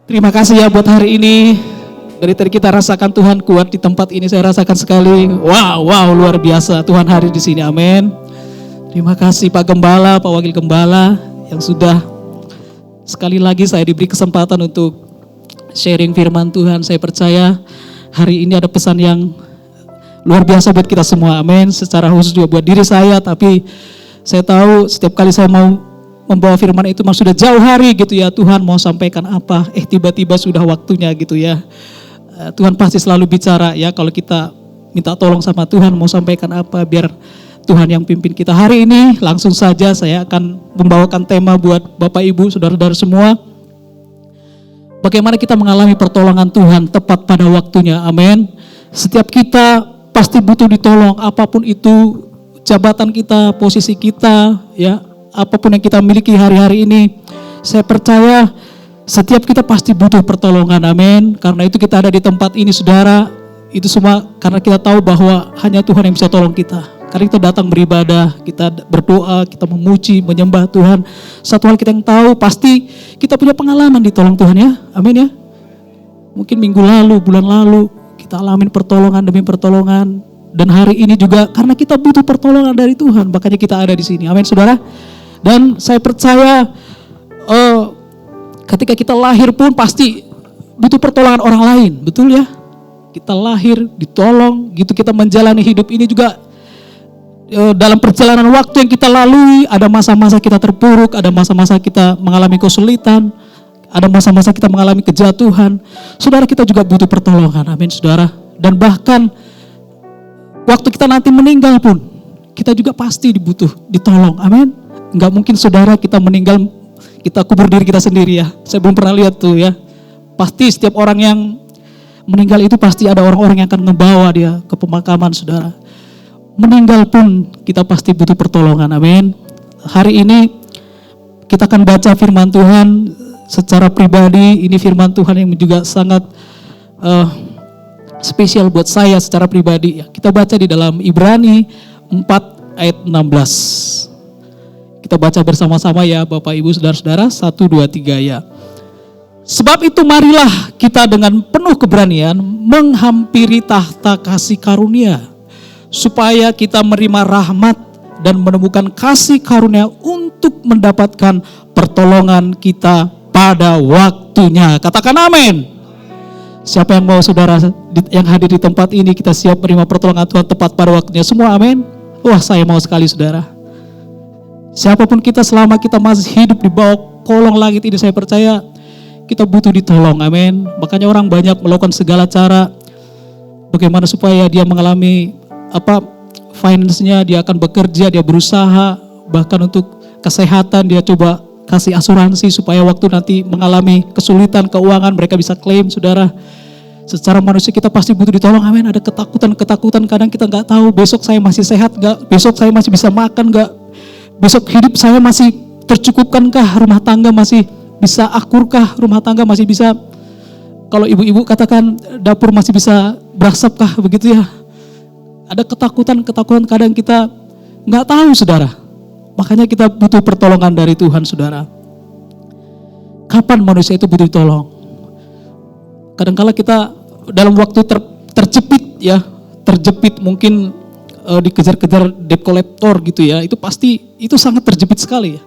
Terima kasih ya buat hari ini. Dari tadi kita rasakan Tuhan kuat di tempat ini, saya rasakan sekali. Wow, luar biasa Tuhan hadir di sini. Amin. Terima kasih Pak Gembala, Pak Wakil Gembala yang sudah sekali lagi saya diberi kesempatan untuk sharing firman Tuhan. Saya percaya hari ini ada pesan yang luar biasa buat kita semua. Amin. Secara khusus juga buat diri saya, tapi saya tahu setiap kali saya mau membawa firman itu sudah jauh hari gitu ya, Tuhan mau sampaikan apa, tiba-tiba sudah waktunya gitu ya. Tuhan pasti selalu bicara ya, kalau kita minta tolong sama Tuhan mau sampaikan apa, biar Tuhan yang pimpin kita. Hari ini langsung saja saya akan membawakan tema buat Bapak Ibu, Saudara-saudara semua. Bagaimana kita mengalami pertolongan Tuhan tepat pada waktunya, amin. Setiap kita pasti butuh ditolong, apapun itu jabatan kita, posisi kita ya, apapun yang kita miliki hari-hari ini. Saya percaya setiap kita pasti butuh pertolongan, amin. Karena itu kita ada di tempat ini saudara. Itu semua karena kita tahu bahwa hanya Tuhan yang bisa tolong kita. Karena kita datang beribadah, kita berdoa, kita memuji, menyembah Tuhan. Satu hal kita yang tahu, pasti kita punya pengalaman ditolong Tuhan ya, amin ya. Mungkin minggu lalu, bulan lalu, kita alamin pertolongan demi pertolongan. Dan hari ini juga karena kita butuh pertolongan dari Tuhan, makanya kita ada di sini, amin saudara. Dan saya percaya ketika kita lahir pun pasti butuh pertolongan orang lain, betul ya? Kita lahir, ditolong, gitu kita menjalani hidup ini juga dalam perjalanan waktu yang kita lalui, ada masa-masa kita terpuruk, ada masa-masa kita mengalami kesulitan, ada masa-masa kita mengalami kejatuhan. Saudara, kita juga butuh pertolongan, amin saudara. Dan bahkan waktu kita nanti meninggal pun, kita juga pasti dibutuh ditolong, amin. Enggak mungkin saudara kita meninggal, kita kubur diri kita sendiri ya. Saya belum pernah lihat tuh ya. Pasti setiap orang yang meninggal itu pasti ada orang-orang yang akan membawa dia ke pemakaman saudara. Meninggal pun kita pasti butuh pertolongan, amin. Hari ini kita akan baca firman Tuhan secara pribadi. Ini firman Tuhan yang juga sangat spesial buat saya secara pribadi. Kita baca di dalam Ibrani 4 ayat 16. Kita baca bersama-sama ya Bapak Ibu Saudara-saudara, 1, 2, 3 ya. Sebab itu marilah kita dengan penuh keberanian menghampiri tahta kasih karunia, supaya kita menerima rahmat dan menemukan kasih karunia untuk mendapatkan pertolongan kita pada waktunya. Katakan amin. Siapa yang mau saudara yang hadir di tempat ini, kita siap menerima pertolongan Tuhan tepat pada waktunya. Semua amin. Wah, saya mau sekali saudara. Siapapun kita, selama kita masih hidup di bawah kolong langit ini, saya percaya kita butuh ditolong, amin. Makanya orang banyak melakukan segala cara bagaimana supaya dia mengalami finance-nya, dia akan bekerja, dia berusaha, bahkan untuk kesehatan dia coba kasih asuransi supaya waktu nanti mengalami kesulitan keuangan mereka bisa klaim, saudara. Secara manusia kita pasti butuh ditolong, amin. Ada ketakutan kadang kita nggak tahu besok saya masih sehat nggak, besok saya masih bisa makan nggak, besok hidup saya masih tercukupkankah, rumah tangga masih bisa akurkah, rumah tangga masih bisa, kalau ibu-ibu katakan dapur masih bisa berasapkah, begitu ya. Ada ketakutan kadang kita nggak tahu saudara. Makanya kita butuh pertolongan dari Tuhan saudara. Kapan manusia itu butuh ditolong? Kadangkala kita dalam waktu terjepit mungkin dikejar-kejar debt collector gitu ya. Itu sangat terjepit sekali ya.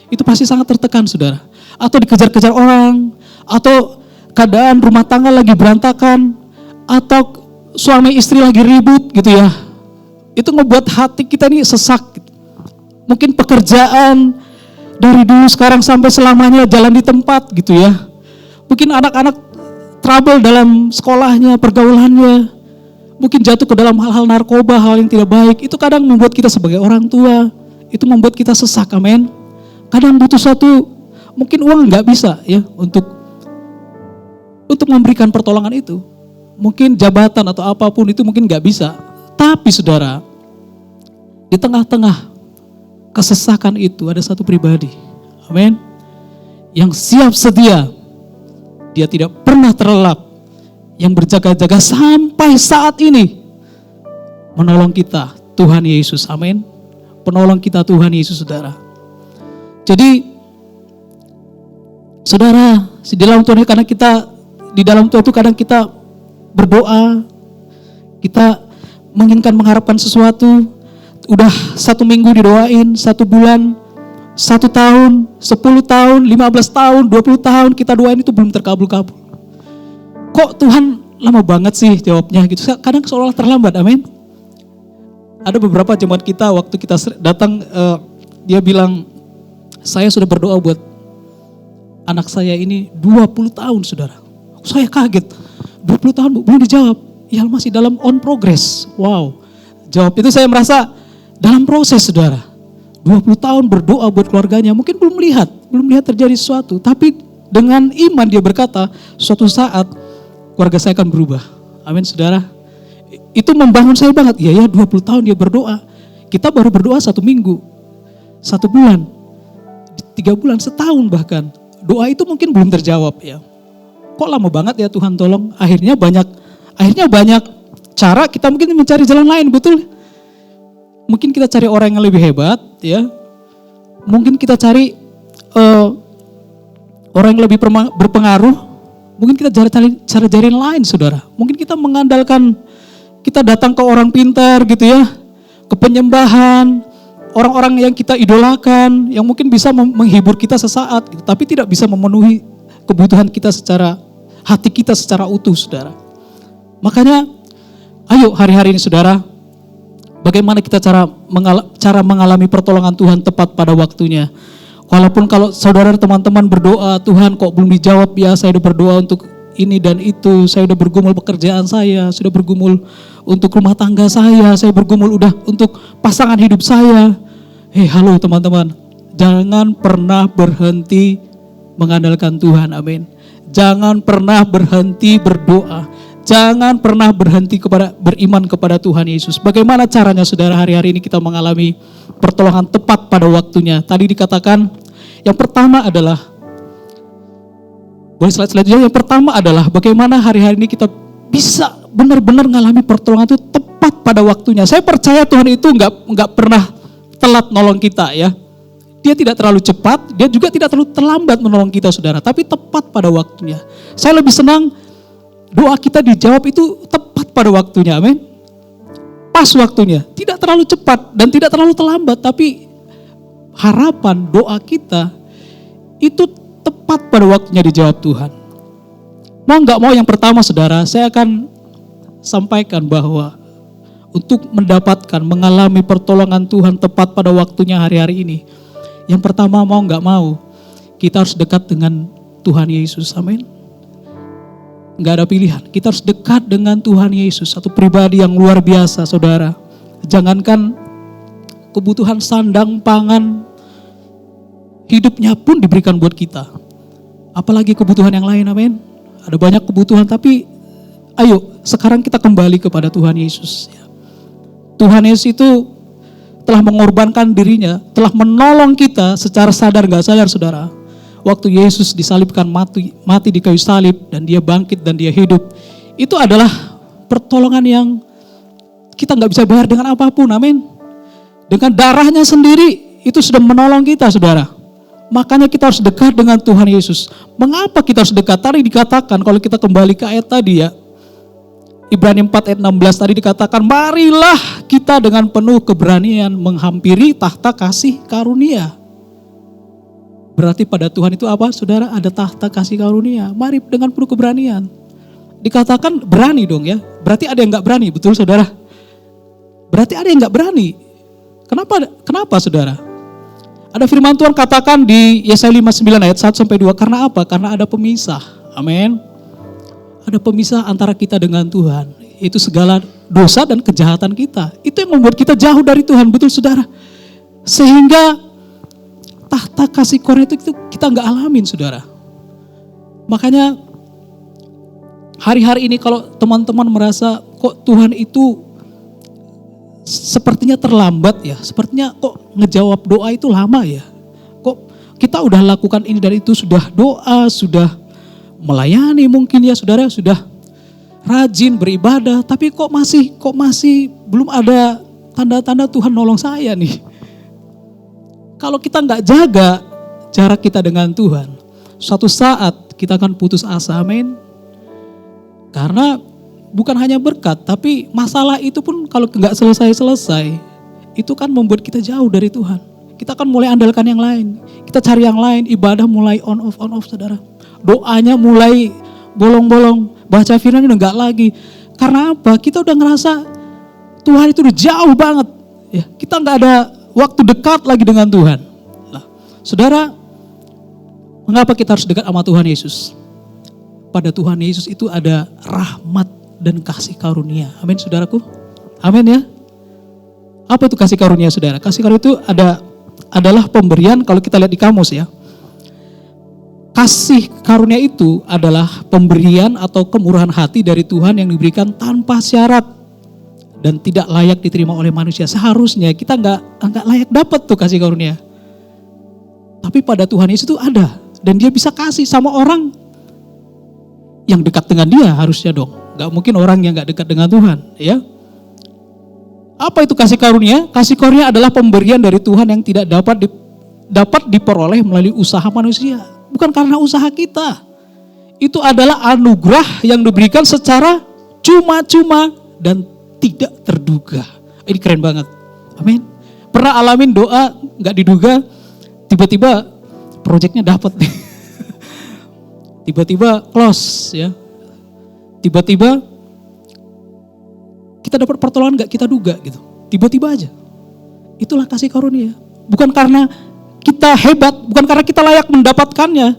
Itu pasti sangat tertekan saudara. Atau dikejar-kejar orang, atau keadaan rumah tangga lagi berantakan, atau suami istri lagi ribut gitu ya. Itu ngebuat hati kita ini sesak gitu. Mungkin pekerjaan dari dulu sekarang sampai selamanya jalan di tempat gitu ya. Mungkin anak-anak trouble dalam sekolahnya, pergaulannya. Mungkin jatuh ke dalam hal-hal narkoba, hal yang tidak baik. Itu kadang membuat kita sebagai orang tua, itu membuat kita sesak, amin. Kadang butuh mungkin uang nggak bisa ya untuk memberikan pertolongan itu. Mungkin jabatan atau apapun itu mungkin nggak bisa. Tapi saudara, di tengah-tengah kesesakan itu ada satu pribadi, amin, yang siap sedia. Dia tidak pernah terlelap, yang berjaga-jaga sampai saat ini menolong kita, Tuhan Yesus, amin. Penolong kita Tuhan Yesus saudara. Jadi Saudara, di dalam Tuhan kadang kita, di dalam Tuhan itu kadang kita berdoa, kita menginginkan mengharapkan sesuatu, udah 1 minggu didoain, 1 bulan, 1 tahun, 10 tahun, 15 tahun, 20 tahun kita doain itu belum terkabul-kabul. Kok Tuhan lama banget sih jawabnya gitu, kadang seolah terlambat, amin. Ada beberapa jemaat kita waktu kita datang, dia bilang, saya sudah berdoa buat anak saya ini 20 tahun saudara. Saya kaget, 20 tahun belum dijawab, ya masih dalam on progress. Wow, jawab itu saya merasa dalam proses saudara. 20 tahun berdoa buat keluarganya, mungkin belum melihat terjadi sesuatu. Tapi dengan iman dia berkata, suatu saat keluarga saya akan berubah. Amin saudara. Itu membangun saya banget. Ya 20 tahun dia berdoa. Kita baru berdoa 1 minggu, 1 bulan, 3 bulan, setahun bahkan. Doa itu mungkin belum terjawab ya. Kok lama banget ya Tuhan tolong. Akhirnya banyak cara kita mungkin mencari jalan lain, betul. Mungkin kita cari orang yang lebih hebat ya. Mungkin kita cari orang yang lebih berpengaruh. Mungkin kita cari cara lain saudara. Mungkin kita mengandalkan, kita datang ke orang pintar gitu ya, ke penyembahan, orang-orang yang kita idolakan, yang mungkin bisa menghibur kita sesaat, gitu, tapi tidak bisa memenuhi kebutuhan kita secara hati kita secara utuh saudara. Makanya ayo hari-hari ini saudara, bagaimana kita cara mengalami pertolongan Tuhan tepat pada waktunya. Walaupun kalau saudara teman-teman berdoa, Tuhan kok belum dijawab ya, saya udah berdoa untuk ini dan itu, saya udah bergumul pekerjaan saya, sudah bergumul untuk rumah tangga saya bergumul udah untuk pasangan hidup saya. Halo teman-teman, jangan pernah berhenti mengandalkan Tuhan, amin. Jangan pernah berhenti berdoa, jangan pernah berhenti beriman kepada Tuhan Yesus. Bagaimana caranya saudara hari-hari ini kita mengalami pertolongan tepat pada waktunya? Tadi dikatakan yang pertama adalah, boleh slide selanjutnya, yang pertama adalah bagaimana hari-hari ini kita bisa benar-benar mengalami pertolongan itu tepat pada waktunya. Saya percaya Tuhan itu nggak pernah telat nolong kita ya. Dia tidak terlalu cepat, dia juga tidak terlalu terlambat menolong kita saudara, tapi tepat pada waktunya. Saya lebih senang doa kita dijawab itu tepat pada waktunya, amin. Pas waktunya, tidak terlalu cepat dan tidak terlalu terlambat, tapi harapan doa kita itu tepat pada waktunya dijawab Tuhan. Mau nggak mau yang pertama saudara, saya akan sampaikan bahwa untuk mendapatkan, mengalami pertolongan Tuhan tepat pada waktunya hari-hari ini, yang pertama mau nggak mau, kita harus dekat dengan Tuhan Yesus, amin. Nggak ada pilihan, kita harus dekat dengan Tuhan Yesus, satu pribadi yang luar biasa saudara. Jangankan kebutuhan sandang, pangan, hidupnya pun diberikan buat kita. Apalagi kebutuhan yang lain, amin. Ada banyak kebutuhan, tapi ayo sekarang kita kembali kepada Tuhan Yesus. Tuhan Yesus itu telah mengorbankan dirinya, telah menolong kita secara sadar gak sadar saudara. Waktu Yesus disalibkan, mati di kayu salib, dan dia bangkit dan dia hidup. Itu adalah pertolongan yang kita gak bisa bayar dengan apapun, amin. Dengan darahnya sendiri, itu sudah menolong kita saudara. Makanya kita harus dekat dengan Tuhan Yesus. Mengapa kita harus dekat? Tadi dikatakan, kalau kita kembali ke ayat tadi ya, Ibrani 4 ayat 16 tadi dikatakan, marilah kita dengan penuh keberanian menghampiri tahta kasih karunia. Berarti pada Tuhan itu apa saudara? Ada tahta kasih karunia. Mari dengan penuh keberanian. Dikatakan berani dong ya. Berarti ada yang gak berani, betul saudara? Berarti ada yang gak berani. Kenapa saudara? Ada firman Tuhan katakan di Yesaya 59 ayat 1-2. Karena apa? Karena ada pemisah. Amin. Ada pemisah antara kita dengan Tuhan. Itu segala dosa dan kejahatan kita. Itu yang membuat kita jauh dari Tuhan, betul saudara? Sehingga tahta kasih karunia itu kita gak alamin saudara. Makanya hari-hari ini kalau teman-teman merasa kok Tuhan itu sepertinya terlambat ya, sepertinya kok ngejawab doa itu lama ya. Kok kita udah lakukan ini dan itu, sudah doa, sudah melayani mungkin ya saudara, sudah rajin beribadah, tapi kok masih belum ada tanda-tanda Tuhan nolong saya nih. Kalau kita nggak jaga jarak kita dengan Tuhan, Suatu saat kita akan putus asa, amin. Karena bukan hanya berkat, tapi masalah itu pun kalau nggak selesai-selesai, itu kan membuat kita jauh dari Tuhan. Kita akan mulai andalkan yang lain. Kita cari yang lain, ibadah mulai on off, saudara. Doanya mulai bolong-bolong, baca firman udah nggak lagi. Karena apa? Kita udah ngerasa Tuhan itu udah jauh banget. Ya, kita nggak ada waktu dekat lagi dengan Tuhan. Nah, saudara, mengapa kita harus dekat sama Tuhan Yesus? Pada Tuhan Yesus itu ada rahmat dan kasih karunia. Amin, saudaraku. Amin ya. Apa itu kasih karunia, saudara? Kasih karunia itu adalah pemberian, kalau kita lihat di kamus ya. Kasih karunia itu adalah pemberian atau kemurahan hati dari Tuhan yang diberikan tanpa syarat dan tidak layak diterima oleh manusia. Seharusnya kita nggak layak dapat tuh kasih karunia. Tapi pada Tuhan Yesus itu ada, dan Dia bisa kasih sama orang yang dekat dengan Dia harusnya dong. Nggak mungkin orang yang nggak dekat dengan Tuhan, ya. Apa itu kasih karunia? Kasih karunia adalah pemberian dari Tuhan yang tidak dapat diperoleh melalui usaha manusia. Bukan karena usaha kita. Itu adalah anugerah yang diberikan secara cuma-cuma dan tidak terduga. Ini keren banget. Amin. Pernah alamin doa nggak diduga, tiba-tiba proyeknya dapat. Tiba-tiba close ya. Tiba-tiba kita dapat pertolongan gak kita duga gitu. Tiba-tiba aja. Itulah kasih karunia. Bukan karena kita hebat, bukan karena kita layak mendapatkannya.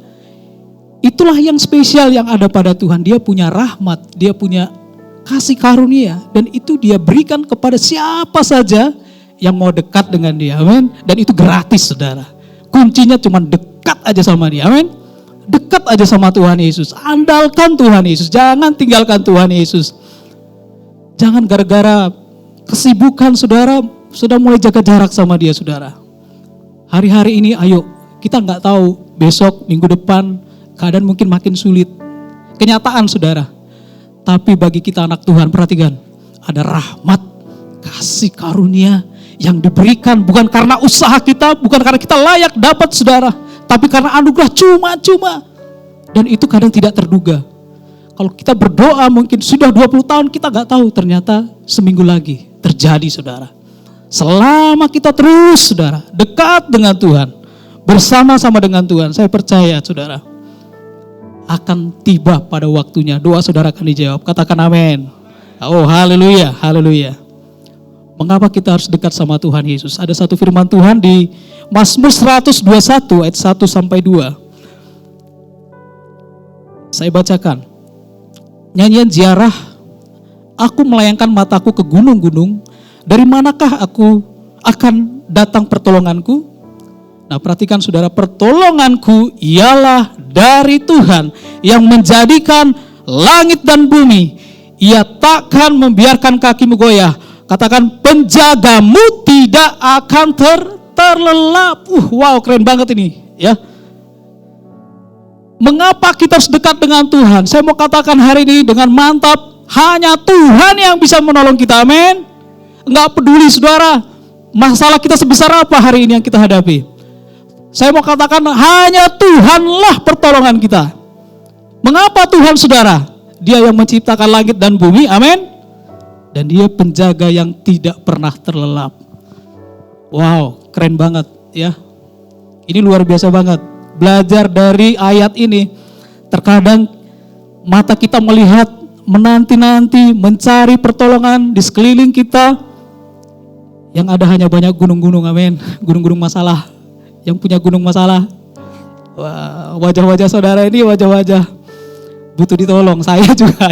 Itulah yang spesial yang ada pada Tuhan. Dia punya rahmat, Dia punya kasih karunia, dan itu Dia berikan kepada siapa saja yang mau dekat dengan Dia. Amin. Dan itu gratis, saudara. Kuncinya cuma dekat aja sama Dia. Amin. Dekat aja sama Tuhan Yesus. Andalkan Tuhan Yesus. Jangan tinggalkan Tuhan Yesus. Jangan gara-gara kesibukan saudara sudah mulai jaga jarak sama Dia, saudara. Hari-hari ini ayo, kita nggak tahu besok, minggu depan keadaan mungkin makin sulit. Kenyataan, saudara. Tapi bagi kita anak Tuhan, perhatikan, ada rahmat, kasih karunia yang diberikan bukan karena usaha kita, bukan karena kita layak dapat, saudara, tapi karena anugerah cuma-cuma. Dan itu kadang tidak terduga. Kalau kita berdoa mungkin sudah 20 tahun kita gak tahu, ternyata seminggu lagi terjadi, saudara. Selama kita terus, saudara, dekat dengan Tuhan, bersama-sama dengan Tuhan, saya percaya, saudara, akan tiba pada waktunya doa saudara akan dijawab. Katakan amin. Oh, haleluya, haleluya. Mengapa kita harus dekat sama Tuhan Yesus? Ada satu firman Tuhan di Mazmur 121 ayat 1 sampai 2. Saya bacakan. Nyanyian ziarah, aku melayangkan mataku ke gunung-gunung, dari manakah aku akan datang pertolonganku? Nah, perhatikan saudara, pertolonganku ialah dari Tuhan yang menjadikan langit dan bumi. Ia takkan membiarkan kakimu goyah. Katakan, penjagamu tidak akan terlelap. Wow, keren banget ini, ya. Mengapa kita harus dekat dengan Tuhan? Saya mau katakan hari ini dengan mantap, hanya Tuhan yang bisa menolong kita, amin. Enggak peduli saudara, masalah kita sebesar apa hari ini yang kita hadapi. Saya mau katakan hanya Tuhanlah pertolongan kita. Mengapa Tuhan, saudara? Dia yang menciptakan langit dan bumi, amin. Dan Dia penjaga yang tidak pernah terlelap. Wow, keren banget ya. Ini luar biasa banget. Belajar dari ayat ini, terkadang mata kita melihat, menanti-nanti, mencari pertolongan di sekeliling kita, yang ada hanya banyak gunung-gunung, amin. Gunung-gunung masalah. Yang punya gunung masalah, wah, wajah-wajah saudara ini wajah-wajah butuh ditolong, saya juga.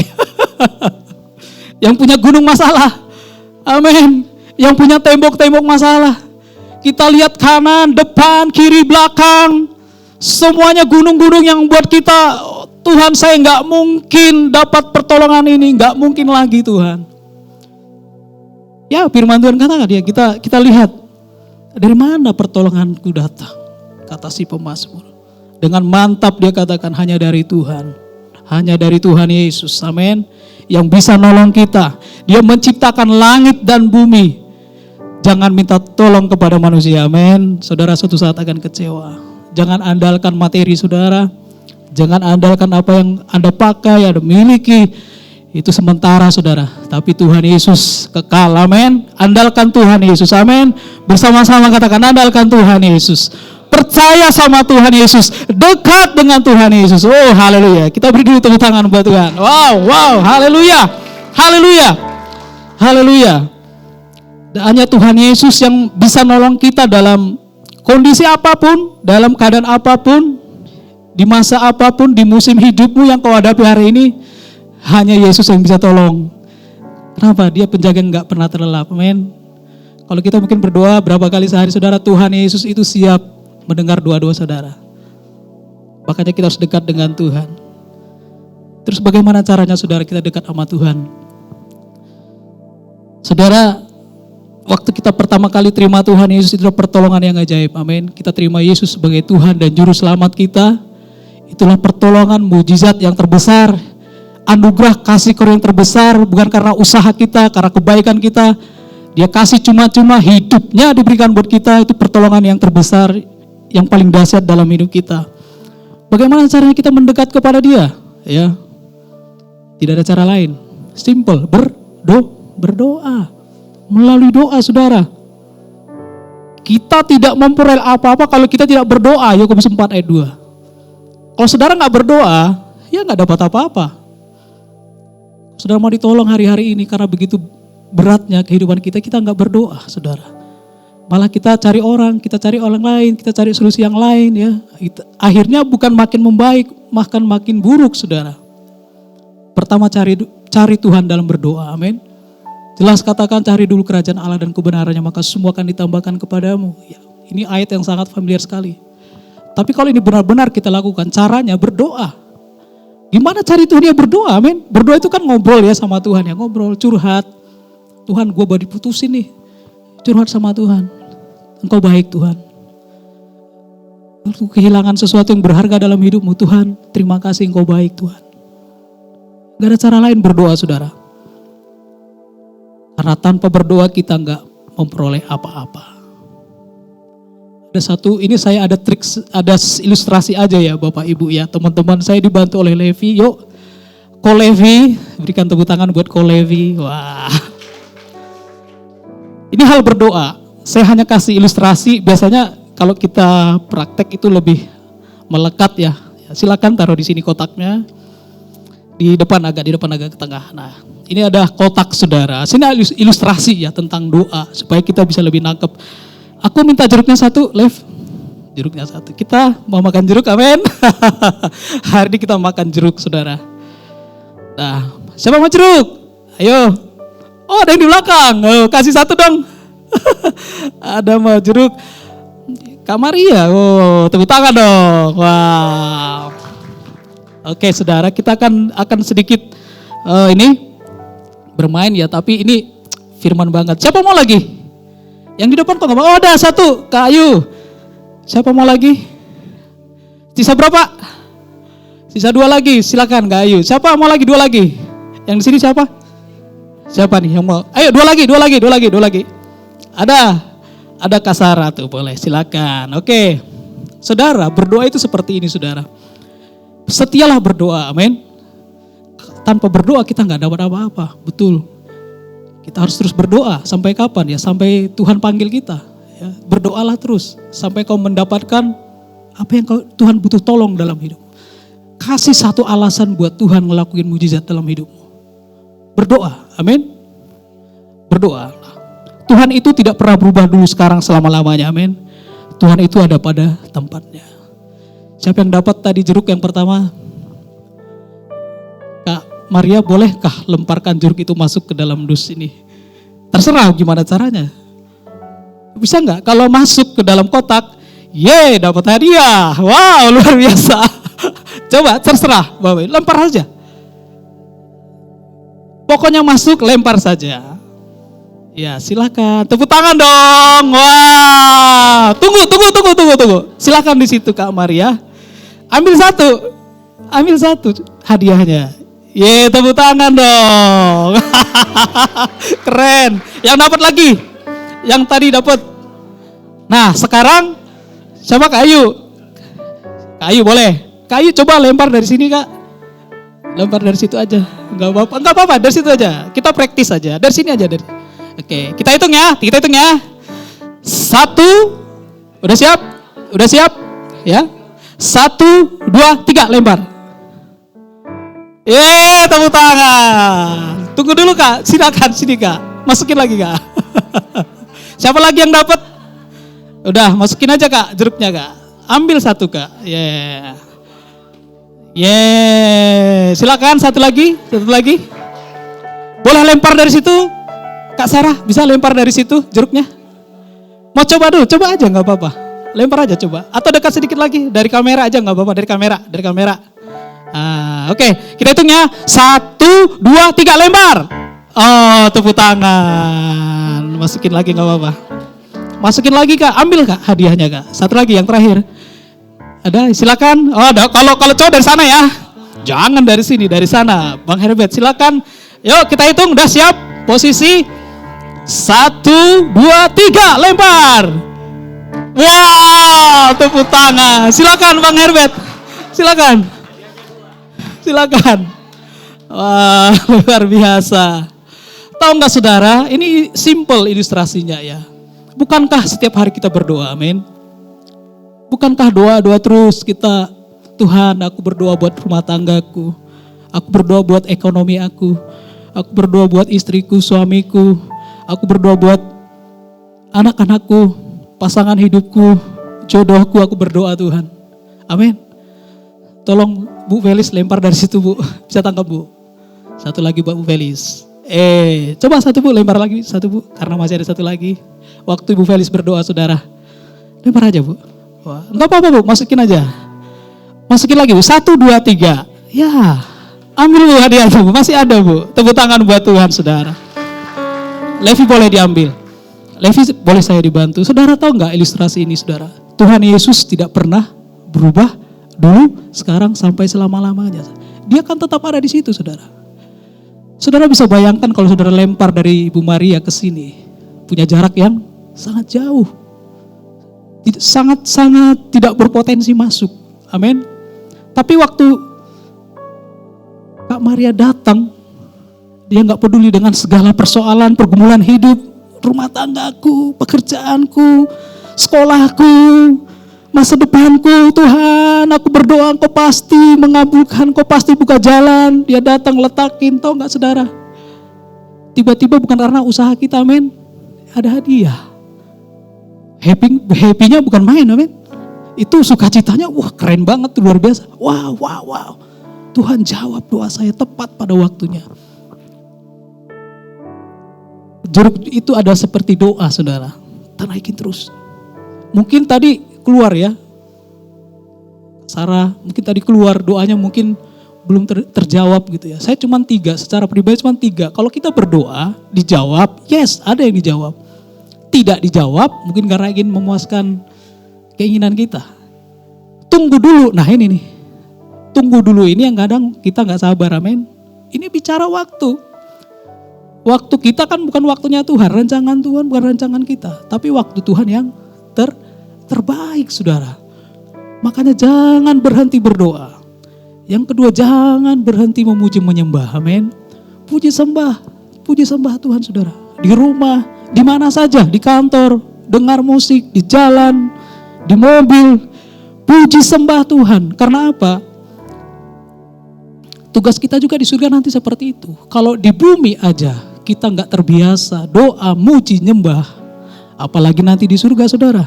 Yang punya gunung masalah, amin. Yang punya tembok-tembok masalah. Kita lihat kanan, depan, kiri, belakang, semuanya gunung-gunung yang buat kita, Tuhan, saya nggak mungkin dapat pertolongan ini, nggak mungkin lagi, Tuhan. Ya, firman Tuhan katakan ya, kita lihat dari mana pertolonganku datang, kata si pemazmur. Dengan mantap dia katakan hanya dari Tuhan, hanya dari Tuhan Yesus, amin, yang bisa nolong kita. Dia menciptakan langit dan bumi. Jangan minta tolong kepada manusia, amin. Saudara suatu saat akan kecewa. Jangan andalkan materi saudara, Jangan andalkan apa yang Anda pakai, Anda miliki. Itu sementara saudara. Tapi Tuhan Yesus kekal. Amin. Andalkan Tuhan Yesus. Amin. Bersama-sama katakan andalkan Tuhan Yesus. Percaya sama Tuhan Yesus. Dekat dengan Tuhan Yesus. Oh haleluya. Kita beri dulu tepuk tangan buat Tuhan. Wow. Haleluya. Haleluya. Haleluya. Hanya Tuhan Yesus yang bisa nolong kita dalam kondisi apapun, dalam keadaan apapun, di masa apapun, di musim hidupmu yang kau hadapi hari ini. Hanya Yesus yang bisa tolong. Kenapa? Dia penjaga yang gak pernah terlelap. Amin. Kalau kita mungkin berdoa berapa kali sehari saudara, Tuhan Yesus itu siap mendengar doa-doa saudara. Makanya kita harus dekat dengan Tuhan. Terus bagaimana caranya saudara kita dekat sama Tuhan? Saudara, waktu kita pertama kali terima Tuhan Yesus itu pertolongan yang ajaib. Amin. Kita terima Yesus sebagai Tuhan dan Juru Selamat kita. Itulah pertolongan mujizat yang terbesar. Anugerah kasih karunia yang terbesar bukan karena usaha kita, karena kebaikan kita. Dia kasih cuma-cuma, hidupnya diberikan buat kita. Itu pertolongan yang terbesar, yang paling dahsyat dalam hidup kita. Bagaimana caranya kita mendekat kepada Dia? Ya, tidak ada cara lain. Simple, berdoa. Melalui doa saudara. Kita tidak memperoleh apa-apa kalau kita tidak berdoa. Yakobus 4 ayat 2. Kalau saudara gak berdoa, ya gak dapat apa-apa. Saudara mau ditolong hari-hari ini karena begitu beratnya kehidupan kita gak berdoa saudara. Malah kita cari orang lain, kita cari solusi yang lain ya. Akhirnya bukan makin membaik, makin buruk saudara. Pertama cari Tuhan dalam berdoa, amin. Jelas katakan cari dulu kerajaan Allah dan kebenarannya, maka semua akan ditambahkan kepadamu. Ya, ini ayat yang sangat familiar sekali. Tapi kalau ini benar-benar kita lakukan, caranya berdoa. Gimana cari Tuhan? Ya berdoa, amin. Berdoa itu kan ngobrol ya sama Tuhan ya, ngobrol, curhat. Tuhan gue baru diputusin nih, curhat sama Tuhan. Engkau baik Tuhan. Waktu kehilangan sesuatu yang berharga dalam hidupmu, Tuhan terima kasih Engkau baik Tuhan. Gak ada cara lain berdoa saudara. Karena tanpa berdoa kita gak memperoleh apa-apa. Ada satu, ini saya ada trik, ada ilustrasi aja ya Bapak Ibu ya. Teman-teman saya dibantu oleh Levi. Yuk, Ko Levi, berikan tepuk tangan buat Ko Levi. Wah. Ini hal berdoa. Saya hanya kasih ilustrasi, biasanya kalau kita praktek itu lebih melekat ya. Silakan taruh di sini kotaknya. Di depan agak ke tengah. Nah, ini ada kotak saudara. Sini ilustrasi ya tentang doa supaya kita bisa lebih nangkep. Aku minta jeruknya satu, Lev. Jeruknya satu. Kita mau makan jeruk, amin. Hari ini kita makan jeruk, saudara. Nah, siapa mau jeruk? Ayo. Oh, ada yang di belakang. Oh, kasih satu dong. Ada mau jeruk. Kak Maria. Oh, tepuk tangan dong. Wow. Oke, saudara, kita akan sedikit ini bermain ya, tapi ini firman banget. Siapa mau lagi? Yang di depan kok nggak mau? Oh, ada satu, Kak Ayu. Siapa mau lagi? Sisa berapa? Sisa 2 lagi, silakan Kak Ayu. Siapa mau lagi? 2 lagi. Yang di sini siapa? Siapa nih yang mau? Ayo 2 lagi. Ada Kak Sarah tuh, boleh, silakan. Oke. Saudara, berdoa itu seperti ini saudara. Setialah berdoa, amin. Tanpa berdoa kita nggak dapat apa-apa, betul. Kita harus terus berdoa. Sampai kapan ya? Sampai Tuhan panggil kita. Ya, berdoalah terus. Sampai kau mendapatkan apa yang Tuhan butuh tolong dalam hidup. Kasih satu alasan buat Tuhan ngelakuin mujizat dalam hidupmu. Berdoa. Amin. Berdoa. Tuhan itu tidak pernah berubah dulu, sekarang, selama-lamanya. Amin. Tuhan itu ada pada tempatnya. Siapa yang dapat tadi jeruk yang pertama? Kak Maria, bolehkah lemparkan jeruk itu masuk ke dalam dus ini? Terserah gimana caranya. Bisa nggak? Kalau masuk ke dalam kotak, dapat hadiah. Wow, luar biasa. Coba terserah, Bapak, lempar saja. Pokoknya masuk, lempar saja. Ya, silakan. Tepuk tangan dong. Wah, tunggu. Silakan di situ Kak Maria. Ambil satu hadiahnya. Tepuk tangan dong. Keren. Yang dapat lagi. Yang tadi dapat. Nah, sekarang siapa? Kak Ayu. Kak Ayu boleh. kayu coba lempar dari sini Kak. Lempar dari situ aja. Enggak apa-apa, dari situ aja. Kita praktis aja. Dari sini aja dari. Oke, kita hitung ya. Kita hitung ya. 1. Udah siap? Udah siap? Ya. 1, 2, 3 lempar. Tepuk tangan. Tunggu dulu Kak. Silakan sini Kak. Masukin lagi Kak. Siapa lagi yang dapat? Udah, masukin aja Kak jeruknya Kak. Ambil 1 Kak. Silakan satu lagi. Boleh lempar dari situ? Kak Sarah bisa lempar dari situ jeruknya? Mau coba dulu? Coba aja nggak apa-apa. Lempar aja coba. Atau dekat sedikit lagi dari kamera aja nggak apa-apa. Dari kamera. Oke, kita hitung ya. 1, 2, 3 lempar. Oh, tepuk tangan. Masukin lagi nggak apa-apa. Masukin lagi Kak. Ambil Kak hadiahnya Kak. Satu lagi yang terakhir. Ada, silakan. Oh, kalau cowok dari sana ya. Jangan dari sini, dari sana. Bang Herbert, silakan. Yuk kita hitung, udah siap? Posisi 1, 2, 3, lempar. Wow, tepuk tangan. Silakan Bang Herbert. Silakan. Wah, luar biasa. Tahu nggak saudara, ini simple ilustrasinya ya. Bukankah setiap hari kita berdoa, amin? Bukankah doa terus kita, Tuhan aku berdoa buat rumah tanggaku, aku berdoa buat ekonomi aku berdoa buat istriku, suamiku, aku berdoa buat anak-anakku, pasangan hidupku, jodohku, aku berdoa Tuhan. Amin. Tolong Bu Felis lempar dari situ Bu, bisa tangkap Bu. Satu lagi buat Bu Felis. Coba satu Bu, lempar lagi satu Bu, karena masih ada satu lagi. Waktu Bu Felis berdoa saudara, lempar aja Bu. Wah, enggak apa-apa Bu, masukin aja. Masukin lagi Bu, 1, 2, 3. Ya, ambil Bu hadiah Bu, masih ada Bu. Tepuk tangan buat Tuhan saudara. Levi boleh diambil. Levi boleh saya dibantu. Saudara tahu enggak ilustrasi ini saudara? Tuhan Yesus tidak pernah berubah dulu, sekarang, sampai selama-lamanya. Dia akan tetap ada di situ saudara. Saudara bisa bayangkan kalau saudara lempar dari Ibu Maria ke sini. Punya jarak yang sangat jauh. Sangat tidak berpotensi masuk. Amin. Tapi waktu Kak Maria datang, dia gak peduli dengan segala persoalan, pergumulan hidup, rumah tanggaku, pekerjaanku, sekolahku, masa depanku. Tuhan, aku berdoa Engkau pasti mengabulkan, Engkau pasti buka jalan. Dia datang letakin, tahu gak saudara? Tiba-tiba bukan karena usaha kita, amin. Ada hadiah. Happy-nya bukan main, amin. Itu sukacitanya, wah keren banget, luar biasa. Wow. Tuhan jawab doa saya tepat pada waktunya. Jeruk itu ada seperti doa saudara. Naikin terus. Mungkin tadi keluar ya. Sarah, mungkin tadi keluar doanya mungkin belum terjawab gitu ya. Saya cuma 3, secara pribadi cuma 3. Kalau kita berdoa, dijawab, yes ada yang dijawab. Tidak dijawab, mungkin karena ingin memuaskan keinginan kita. Tunggu dulu, nah ini nih. Tunggu dulu ini yang kadang kita gak sabar, amin. Ini bicara waktu. Waktu kita kan bukan waktunya Tuhan, rancangan Tuhan bukan rancangan kita. Tapi waktu Tuhan yang terbaik saudara. Makanya jangan berhenti berdoa. Yang kedua, jangan berhenti memuji menyembah, amin. Puji sembah Tuhan saudara. Di rumah, di mana saja, di kantor, dengar musik, di jalan, di mobil, puji sembah Tuhan. Karena apa? Tugas kita juga di surga nanti seperti itu. Kalau di bumi aja kita gak terbiasa doa, muji, nyembah, apalagi nanti di surga saudara.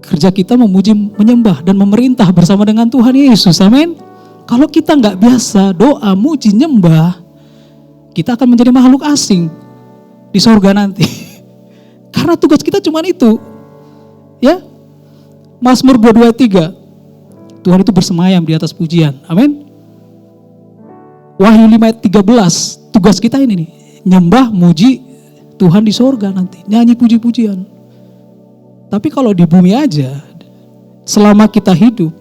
Kerja kita memuji, menyembah dan memerintah bersama dengan Tuhan Yesus, amin. Kalau kita gak biasa doa, muji, nyembah, kita akan menjadi makhluk asing di surga nanti. Karena tugas kita cuma itu. Ya. Mazmur 2:3. Tuhan itu bersemayam di atas pujian. Amin. Wahyu 5:13. Tugas kita ini nih, nyembah, muji Tuhan di surga nanti, nyanyi puji-pujian. Tapi kalau di bumi aja, selama kita hidup,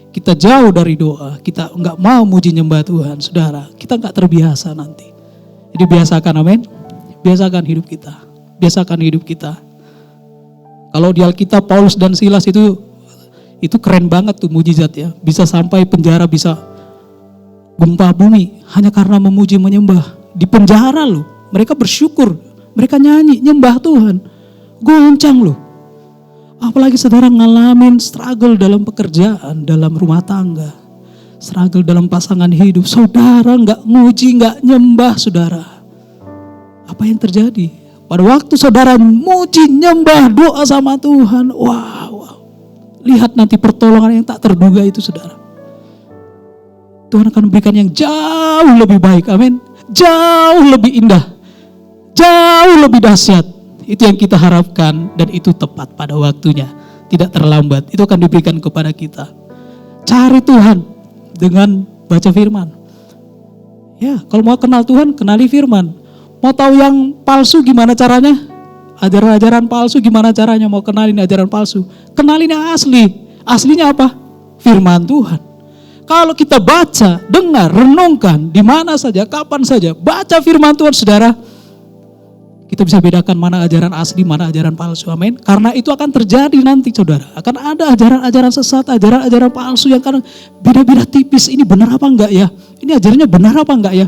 kita jauh dari doa, kita enggak mau muji nyembah Tuhan, saudara, kita enggak terbiasa nanti. Jadi biasakan, amin. Biasakan hidup kita. Biasakan hidup kita. Kalau di Alkitab Paulus dan Silas itu Itu keren banget tuh mujizat ya. Bisa sampai penjara, bisa gempa bumi hanya karena memuji menyembah. Di penjara loh, mereka bersyukur, mereka nyanyi, nyembah Tuhan. Goncang loh. Apalagi saudara ngalamin struggle dalam pekerjaan, dalam rumah tangga, struggle dalam pasangan hidup. Saudara gak muji, gak nyembah saudara. Apa yang terjadi? Pada waktu saudara muji, nyembah, doa sama Tuhan. Wow. Lihat nanti pertolongan yang tak terduga itu saudara. Tuhan akan memberikan yang jauh lebih baik. Amin. Jauh lebih indah. Jauh lebih dahsyat. Itu yang kita harapkan dan itu tepat pada waktunya. Tidak terlambat. Itu akan diberikan kepada kita. Cari Tuhan dengan baca firman. Ya, kalau mau kenal Tuhan, kenali firman. Mau tahu yang palsu gimana caranya? Ajaran-ajaran palsu gimana caranya? Mau kenalin ajaran palsu? Kenalin yang asli. Aslinya apa? Firman Tuhan. Kalau kita baca, dengar, renungkan, di mana saja, kapan saja, baca firman Tuhan saudara, kita bisa bedakan mana ajaran asli, mana ajaran palsu. Amin. Karena itu akan terjadi nanti saudara. Akan ada ajaran-ajaran sesat, ajaran-ajaran palsu yang kadang beda-beda tipis. Ini benar apa enggak ya? Ini ajarannya benar apa enggak ya?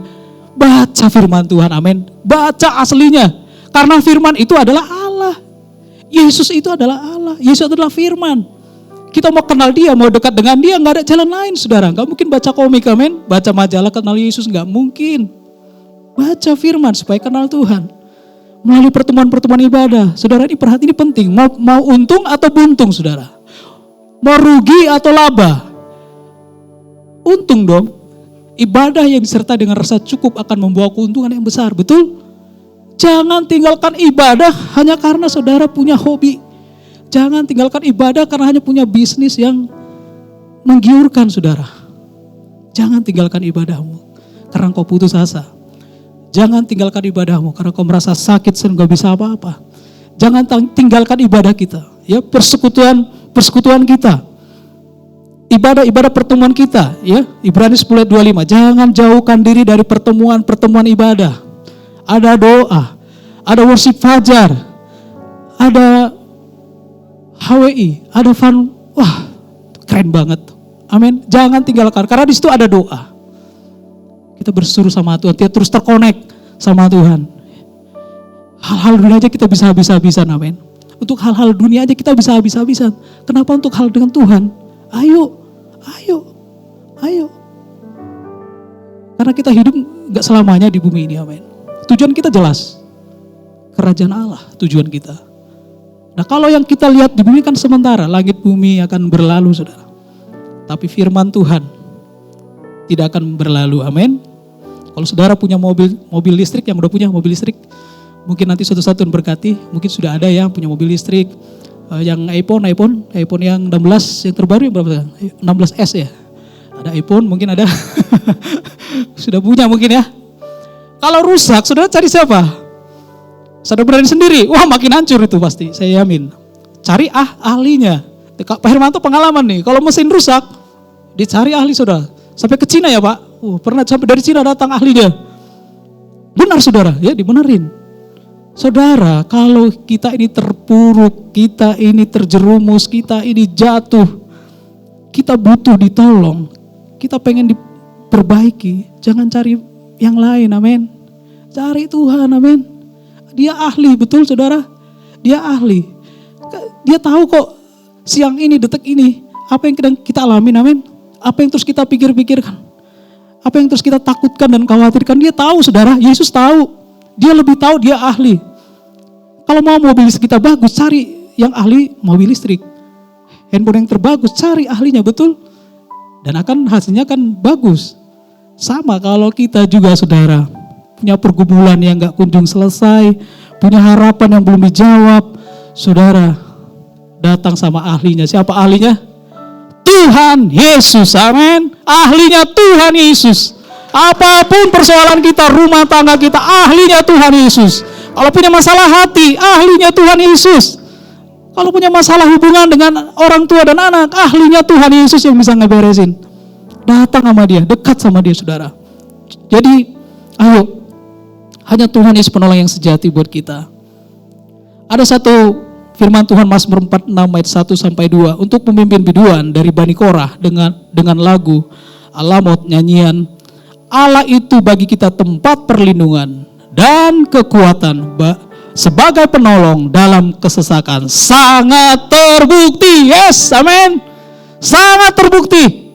Baca firman Tuhan, amin. Baca aslinya. Karena firman itu adalah Allah. Yesus itu adalah Allah. Yesus adalah firman. Kita mau kenal dia, mau dekat dengan dia, gak ada jalan lain saudara. Gak mungkin baca komik, amin. Baca majalah kenal Yesus, gak mungkin. Baca firman supaya kenal Tuhan. Melalui pertemuan-pertemuan ibadah. Saudara ini perhatian, ini penting. Mau untung atau buntung saudara? Mau rugi atau laba? Untung dong. Ibadah yang disertai dengan rasa cukup akan membawa keuntungan yang besar, betul? Jangan tinggalkan ibadah hanya karena saudara punya hobi. Jangan tinggalkan ibadah karena hanya punya bisnis yang menggiurkan saudara. Jangan tinggalkan ibadahmu karena kau putus asa. Jangan tinggalkan ibadahmu karena kau merasa sakit dan gak bisa apa-apa. Jangan tinggalkan ibadah kita, ya, persekutuan kita. Ibadah pertemuan kita, ya. Ibrani 10:25. Jangan jauhkan diri dari pertemuan ibadah. Ada doa, ada worship fajar, ada HWI, ada fun. Wah, keren banget. Amin. Jangan tinggalkan karena di situ ada doa. Kita berseru sama Tuhan, kita terus terkonek sama Tuhan. Hal-hal dunia aja kita bisa habis-habisan, amin. Untuk hal-hal dunia aja kita bisa habis-habisan. Kenapa untuk hal dengan Tuhan? Ayo. Karena kita hidup gak selamanya di bumi ini, amin. Tujuan kita jelas. Kerajaan Allah tujuan kita. Nah kalau yang kita lihat di bumi kan sementara. Langit bumi akan berlalu saudara. Tapi firman Tuhan tidak akan berlalu, amin. Kalau saudara punya mobil listrik, yang udah punya mobil listrik, mungkin nanti suatu saat Tuhan berkati, mungkin sudah ada yang punya mobil listrik. Yang iPhone yang 16 yang terbaru yang berapa? 16S ya. Ada iPhone, mungkin ada. Sudah punya mungkin ya. Kalau rusak, saudara cari siapa? Saudara berani sendiri. Wah, makin hancur itu pasti, saya yamin. Cari ahlinya. Pak Hermanto pengalaman nih, kalau mesin rusak, dicari ahli saudara. Sampai ke Cina ya Pak. Pernah sampai dari Cina datang ahlinya. Benar saudara, ya dibenerin. Saudara, kalau kita ini terpuruk, kita ini terjerumus, kita ini jatuh, kita butuh ditolong, kita pengen diperbaiki, jangan cari yang lain, amin. Cari Tuhan, amin. Dia ahli, betul saudara? Dia ahli. Dia tahu kok siang ini, detik ini, apa yang kita alamin, amin. Apa yang terus kita pikir-pikirkan, apa yang terus kita takutkan dan khawatirkan, dia tahu saudara, Yesus tahu. Dia lebih tahu, dia ahli. Kalau mau mobil listrik kita bagus, cari yang ahli mobil listrik. Handphone yang terbagus, cari ahlinya, betul? Dan hasilnya kan bagus. Sama kalau kita juga saudara, punya pergumulan yang gak kunjung selesai, punya harapan yang belum dijawab, saudara, datang sama ahlinya. Siapa ahlinya? Tuhan Yesus, amin. Ahlinya Tuhan Yesus. Apapun persoalan kita, rumah tangga kita, ahlinya Tuhan Yesus. Kalau punya masalah hati, ahlinya Tuhan Yesus. Kalau punya masalah hubungan dengan orang tua dan anak, ahlinya Tuhan Yesus yang bisa ngeberesin. Datang sama dia, dekat sama dia saudara. Jadi, ayo. Hanya Tuhan Yesus penolong yang sejati buat kita. Ada satu firman Tuhan Mazmur 46 ayat 1 sampai 2 untuk pemimpin biduan dari Bani Korah dengan lagu Alamot nyanyian, Allah itu bagi kita tempat perlindungan dan kekuatan sebagai penolong dalam kesesakan. Sangat terbukti. Yes, amin. Sangat terbukti.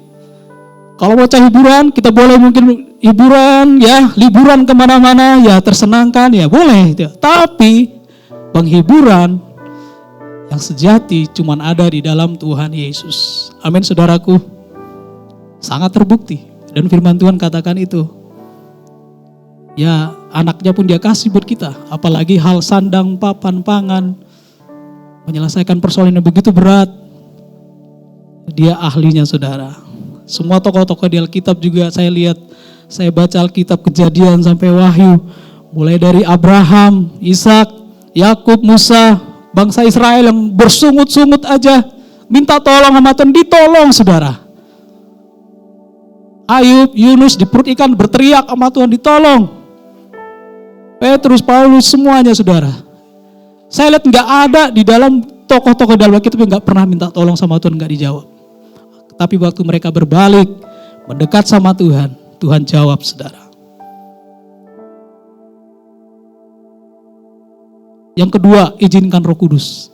Kalau mau cari hiburan, kita boleh mungkin hiburan ya, liburan kemana-mana ya, tersenangkan ya, boleh. Ya. Tapi penghiburan yang sejati cuman ada di dalam Tuhan Yesus. Amin, saudaraku. Sangat terbukti. Dan firman Tuhan katakan itu. Ya, anaknya pun dia kasih buat kita. Apalagi hal sandang, papan, pangan. Menyelesaikan persoalan yang begitu berat. Dia ahlinya, saudara. Semua tokoh-tokoh di Alkitab juga saya lihat. Saya baca Alkitab Kejadian sampai Wahyu. Mulai dari Abraham, Ishak, Yakub, Musa. Bangsa Israel yang bersungut-sungut aja. Minta tolong sama Tuhan, ditolong, saudara. Ayub, Yunus di perut ikan berteriak sama Tuhan, ditolong. Petrus, Paulus, semuanya, saudara. Saya lihat nggak ada di dalam tokoh-tokoh dalam Alkitab yang nggak pernah minta tolong sama Tuhan, nggak dijawab. Tapi waktu mereka berbalik, mendekat sama Tuhan, Tuhan jawab, saudara. Yang kedua, izinkan Roh Kudus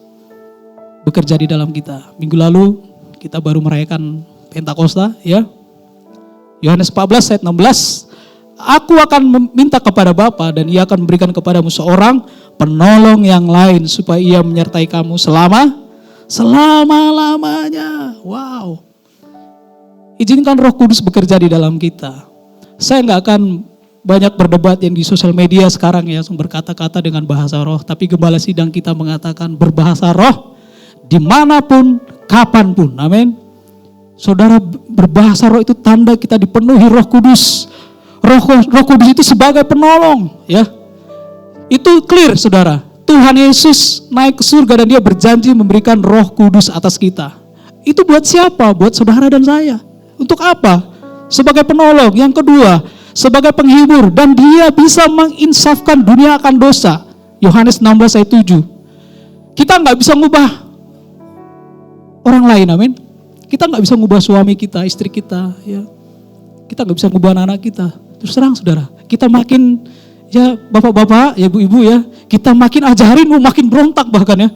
bekerja di dalam kita. Minggu lalu kita baru merayakan Pentakosta, ya. Yohanes 14 ayat 16. Aku akan meminta kepada Bapa dan Ia akan memberikan kepadamu seorang penolong yang lain supaya Ia menyertai kamu selama-lamanya. Wow. Izinkan Roh Kudus bekerja di dalam kita. Saya nggak akan banyak berdebat yang di sosial media sekarang ya, berkata-kata dengan bahasa roh. Tapi Gembala Sidang kita mengatakan berbahasa roh dimanapun, kapanpun. Amin. Saudara, berbahasa roh itu tanda kita dipenuhi Roh Kudus. Roh Kudus itu sebagai penolong, ya. Itu clear, saudara. Tuhan Yesus naik ke surga dan Dia berjanji memberikan Roh Kudus atas kita. Itu buat siapa? Buat saudara dan saya. Untuk apa? Sebagai penolong. Yang kedua, sebagai penghibur, dan Dia bisa menginsafkan dunia akan dosa. Yohanes 16 ayat 7. Kita nggak bisa ngubah orang lain, amin. Kita nggak bisa ngubah suami kita, istri kita, ya. Kita nggak bisa ngubah anak kita. Terus terang, saudara, kita makin ya bapak-bapak, ya ibu-ibu ya, kita makin ajarin, makin berontak bahkan ya.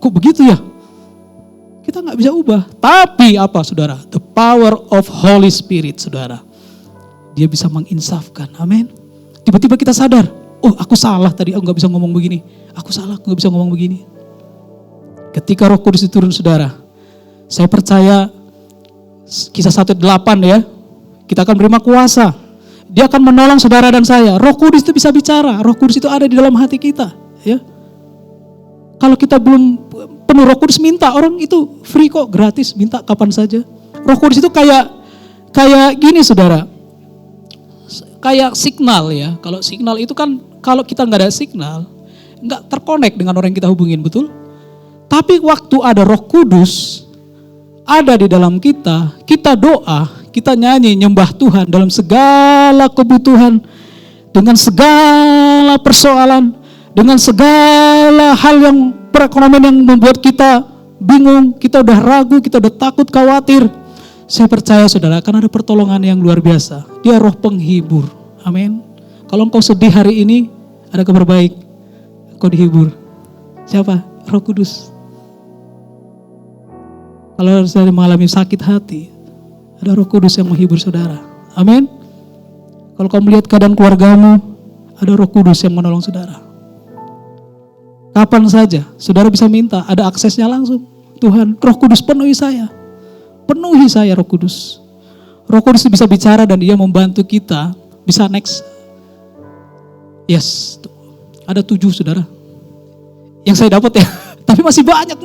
Kok begitu ya? Kita nggak bisa ubah. Tapi apa, saudara? The power of Holy Spirit, saudara. Dia bisa menginsafkan, amin. Tiba-tiba kita sadar, oh aku salah tadi, aku nggak bisa ngomong begini. Aku salah, aku nggak bisa ngomong begini. Ketika Roh Kudus itu turun, saudara, saya percaya Kisah 1:8 ya, kita akan menerima kuasa. Dia akan menolong saudara dan saya. Roh Kudus itu bisa bicara. Roh Kudus itu ada di dalam hati kita, ya. Kalau kita belum penuh Roh Kudus, minta, orang itu free kok, gratis, minta kapan saja. Roh Kudus itu kayak gini, saudara. Kayak signal ya. Kalau signal itu kan, kalau kita nggak ada signal, nggak terkonek dengan orang yang kita hubungin, betul? Tapi waktu ada Roh Kudus ada di dalam kita, kita doa, kita nyanyi, nyembah Tuhan dalam segala kebutuhan, dengan segala persoalan, dengan segala hal yang perekonomian yang membuat kita bingung, kita udah ragu, kita udah takut, khawatir. Saya percaya, saudara, akan ada pertolongan yang luar biasa. Dia Roh penghibur, amin. Kalau engkau sedih hari ini, ada kabar baik, engkau dihibur. Siapa? Roh Kudus. Kalau saudara mengalami sakit hati, ada Roh Kudus yang menghibur saudara. Amin. Kalau kamu melihat keadaan keluargamu, ada Roh Kudus yang menolong saudara. Kapan saja saudara bisa minta, ada aksesnya langsung. Tuhan, Roh Kudus penuhi saya. Penuhi saya, Roh Kudus. Roh Kudus bisa bicara dan Dia membantu kita bisa next. Yes, ada 7, saudara. Yang saya dapat ya. Tapi masih banyak.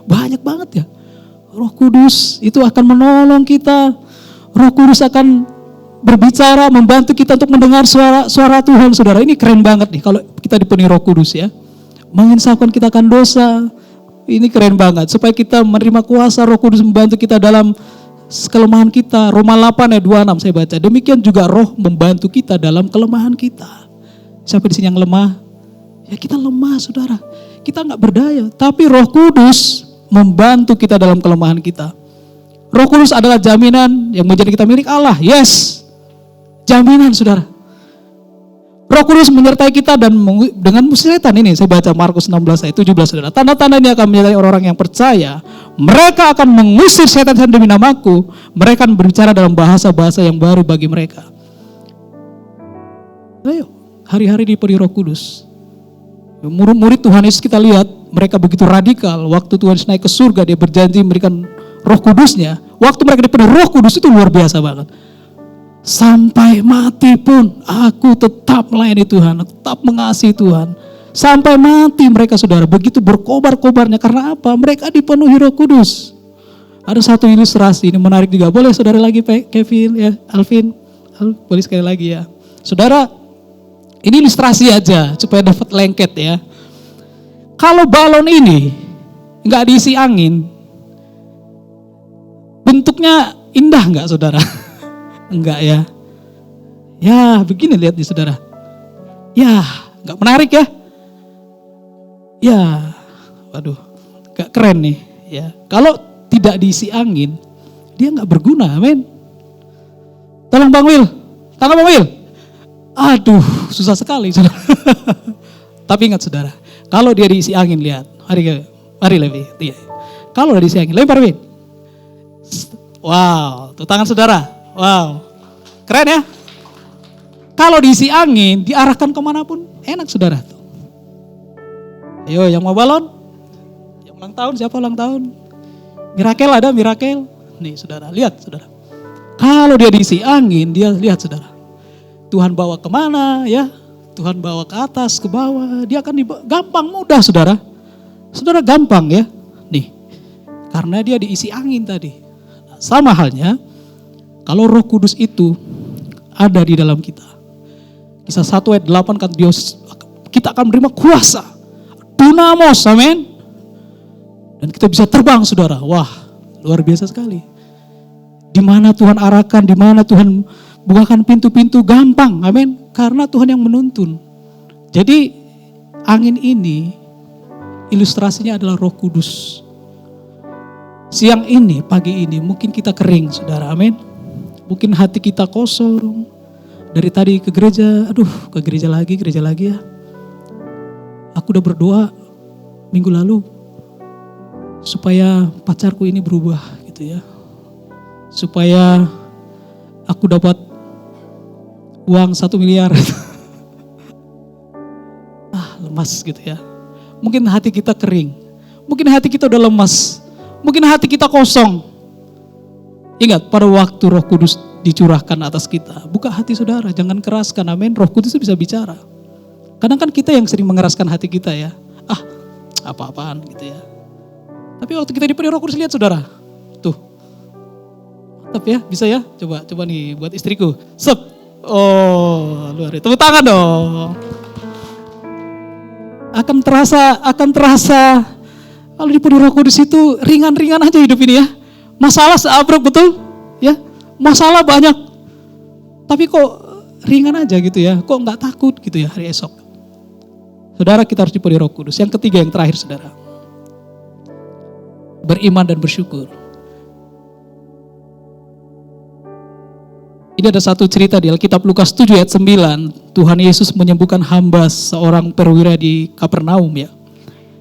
Banyak banget ya. Roh Kudus itu akan menolong kita. Roh Kudus akan berbicara, membantu kita untuk mendengar suara Tuhan, saudara. Ini keren banget nih kalau kita dipenuhi Roh Kudus ya. Menginsafkan kita akan dosa. Ini keren banget. Supaya kita menerima kuasa, Roh Kudus membantu kita dalam kelemahan kita. Roma 8 ayat 26 saya baca. Demikian juga Roh membantu kita dalam kelemahan kita. Siapa di sini yang lemah? Ya kita lemah saudara, kita nggak berdaya. Tapi Roh Kudus membantu kita dalam kelemahan kita. Roh Kudus adalah jaminan yang menjadi kita milik Allah. Yes, jaminan saudara. Roh Kudus menyertai kita dan dengan musyratan ini. Saya baca Markus 16 ayat 17 saudara. Tanda-tanda ini akan menyertai orang-orang yang percaya. Mereka akan mengusir setan-setan demi namaku. Mereka akan berbicara dalam bahasa-bahasa yang baru bagi mereka. Ayo, hari-hari dipenuhi Roh Kudus. Murid-murid Tuhan Yesus kita lihat, mereka begitu radikal. Waktu Tuhan Yesus naik ke surga, dia berjanji memberikan Roh Kudusnya. Waktu mereka dipenuhi Roh Kudus itu luar biasa banget. Sampai mati pun aku tetap melayani Tuhan, tetap mengasihi Tuhan. Sampai mati mereka saudara, begitu berkobar-kobarnya. Karena apa? Mereka dipenuhi Roh Kudus. Ada satu ilustrasi, ini menarik juga. Boleh saudara lagi Pak Kevin, ya Alvin? Boleh sekali lagi ya. Saudara, ini ilustrasi aja supaya dapat lengket ya. Kalau balon ini nggak diisi angin, bentuknya indah nggak saudara? Enggak ya. Ya begini lihat nih saudara. Ya nggak menarik ya. Ya waduh gak keren nih ya. Kalau tidak diisi angin dia nggak berguna, amin. Tolong Bang Wil, tolong Bang Wil. Aduh susah sekali saudara. Tapi ingat saudara, kalau dia diisi angin lihat. Mari lebih. Kalau udah diisi angin, lempar Win. Wow, tuh tangan saudara. Wow, keren ya. Kalau diisi angin, diarahkan kemanapun, enak saudara. Ayo yang mau balon, yang ulang tahun, siapa ulang tahun? Mirakel ada, Mirakel. Nih saudara, lihat saudara. Kalau dia diisi angin, dia lihat saudara. Tuhan bawa kemana ya, Tuhan bawa ke atas, ke bawah, dia akan gampang, mudah saudara. Saudara gampang ya, nih. Karena dia diisi angin tadi. Nah, sama halnya, kalau Roh Kudus itu ada di dalam kita. Kisah 1 ayat 8 kata Dia, kita akan menerima kuasa. Dunamos, amin. Dan kita bisa terbang saudara. Wah, luar biasa sekali. Di mana Tuhan arahkan, di mana Tuhan bukakan pintu-pintu gampang, amin. Karena Tuhan yang menuntun. Jadi angin ini ilustrasinya adalah Roh Kudus. Siang ini, pagi ini mungkin kita kering saudara, amin. Mungkin hati kita kosong. Dari tadi ke gereja, ke gereja lagi ya. Aku udah berdoa minggu lalu supaya pacarku ini berubah gitu ya. Supaya aku dapat uang 1 miliar. Lemas gitu ya. Mungkin hati kita kering. Mungkin hati kita udah lemas. Mungkin hati kita kosong. Ingat pada waktu Roh Kudus dicurahkan atas kita. Buka hati saudara, jangan keraskan, amin. Roh Kudus itu bisa bicara. Kadang kan kita yang sering mengeraskan hati kita ya. Apa-apaan gitu ya. Tapi waktu kita dipenuhi Roh Kudus, lihat saudara. Tuh. Mantap ya, bisa ya. Coba nih buat istriku. Sep. Oh, luar biasa. Tepuk tangan dong. Akan terasa kalau dipenuhi Roh Kudus itu ringan-ringan aja hidup ini ya. Masalah seabrek betul ya. Masalah banyak. Tapi kok ringan aja gitu ya. Kok enggak takut gitu ya hari esok. Saudara, kita harus dipenuhi Roh Kudus. Yang ketiga, yang terakhir saudara. Beriman dan bersyukur. Ini ada satu cerita di Alkitab Lukas 7 ayat 9. Tuhan Yesus menyembuhkan hamba seorang perwira di Kapernaum ya.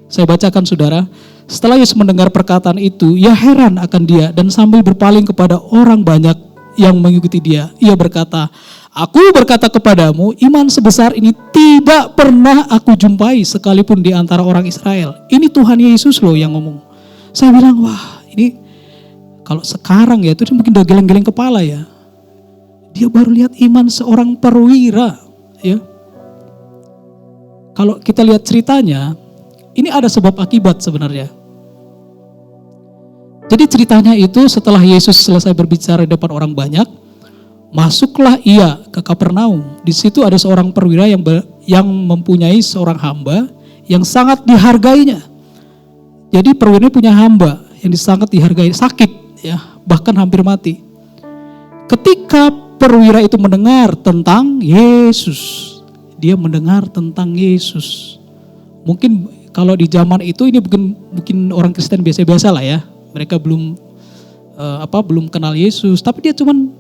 Saya bacakan saudara. Setelah Yesus mendengar perkataan itu, ia heran akan dia dan sambil berpaling kepada orang banyak yang mengikuti dia. Ia berkata, aku berkata kepadamu, iman sebesar ini tidak pernah aku jumpai sekalipun di antara orang Israel. Ini Tuhan Yesus loh yang ngomong. Saya bilang, wah ini kalau sekarang ya, itu mungkin udah geleng-geleng kepala ya. Dia baru lihat iman seorang perwira ya. Kalau kita lihat ceritanya, ini ada sebab akibat sebenarnya. Jadi ceritanya itu setelah Yesus selesai berbicara di depan orang banyak, masuklah ia ke Kapernaum. Di situ ada seorang perwira yang mempunyai seorang hamba yang sangat dihargainya. Jadi perwira ini punya hamba yang sangat dihargai, sakit ya, bahkan hampir mati. Ketika perwira itu mendengar tentang Yesus, dia mendengar tentang Yesus. Mungkin kalau di zaman itu ini mungkin orang Kristen biasa-biasa lah ya. Mereka belum kenal Yesus, tapi dia cuman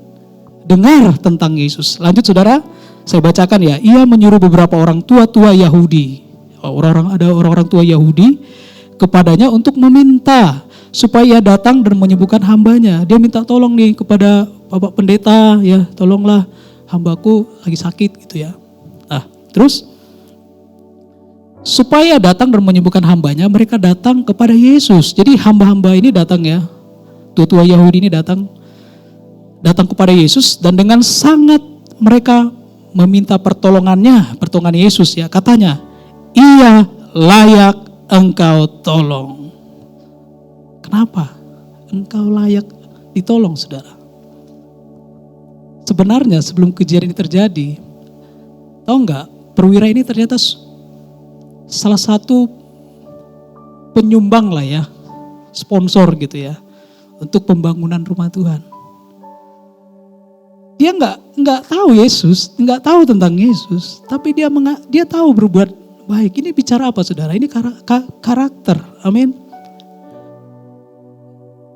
dengar tentang Yesus. Lanjut saudara, saya bacakan ya. Ia menyuruh beberapa orang tua Yahudi, ada orang-orang tua Yahudi kepadanya untuk meminta supaya datang dan menyembuhkan hambanya. Dia minta tolong nih kepada Bapak Pendeta, ya tolonglah hambaku lagi sakit gitu ya. Nah terus supaya datang dan menyembuhkan hambanya, mereka datang kepada Yesus. Jadi hamba-hamba ini datang ya, tua Yahudi ini datang kepada Yesus dan dengan sangat mereka meminta pertolongan Yesus ya. Katanya, ia layak engkau tolong. Kenapa? Engkau layak ditolong saudara. Sebenarnya sebelum kejadian ini terjadi, tahu nggak, perwira ini ternyata salah satu penyumbang lah ya, sponsor gitu ya, untuk pembangunan rumah Tuhan. Dia nggak tahu Yesus, nggak tahu tentang Yesus, tapi dia tahu berbuat baik. Ini bicara apa saudara? Ini karakter, amin.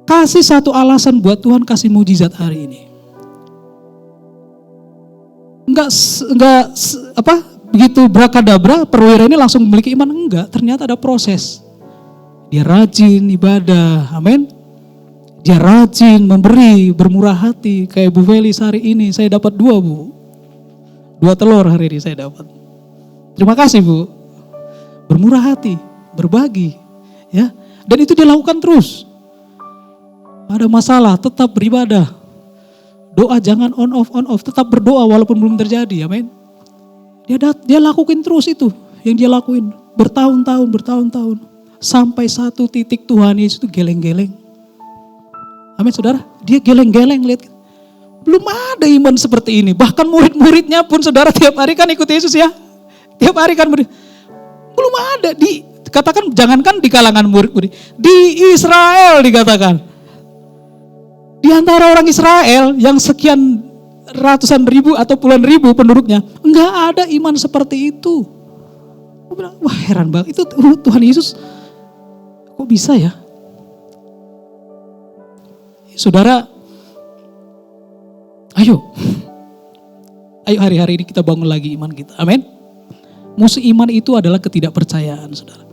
Kasih satu alasan buat Tuhan kasih mujizat hari ini. Enggak begitu brakadabra perwira ini langsung memiliki iman, enggak. Ternyata ada proses. Dia rajin ibadah, amin. Dia rajin memberi, bermurah hati. Kayak Bu Felis hari ini saya dapat 2 telur hari ini saya dapat. Terima kasih Bu. Bermurah hati, berbagi, ya. Dan itu dia lakukan terus. Ada masalah, tetap beribadah. Doa jangan on off, tetap berdoa walaupun belum terjadi, amin. Dia lakuin terus itu, yang dia lakuin bertahun-tahun. Sampai satu titik Tuhan Yesus itu geleng-geleng. Amin saudara, dia geleng-geleng lihat. Belum ada iman seperti ini. Bahkan murid-muridnya pun saudara tiap hari kan ikut Yesus ya. Tiap hari kan belum ada dikatakan, jangankan di kalangan murid-murid, di Israel dikatakan. Di antara orang Israel yang sekian ratusan ribu atau puluhan ribu penduduknya, enggak ada iman seperti itu. Aku bilang, wah heran banget, itu Tuhan Yesus kok bisa ya? Saudara, ayo hari-hari ini kita bangun lagi iman kita, amin. Musuh iman itu adalah ketidakpercayaan saudara.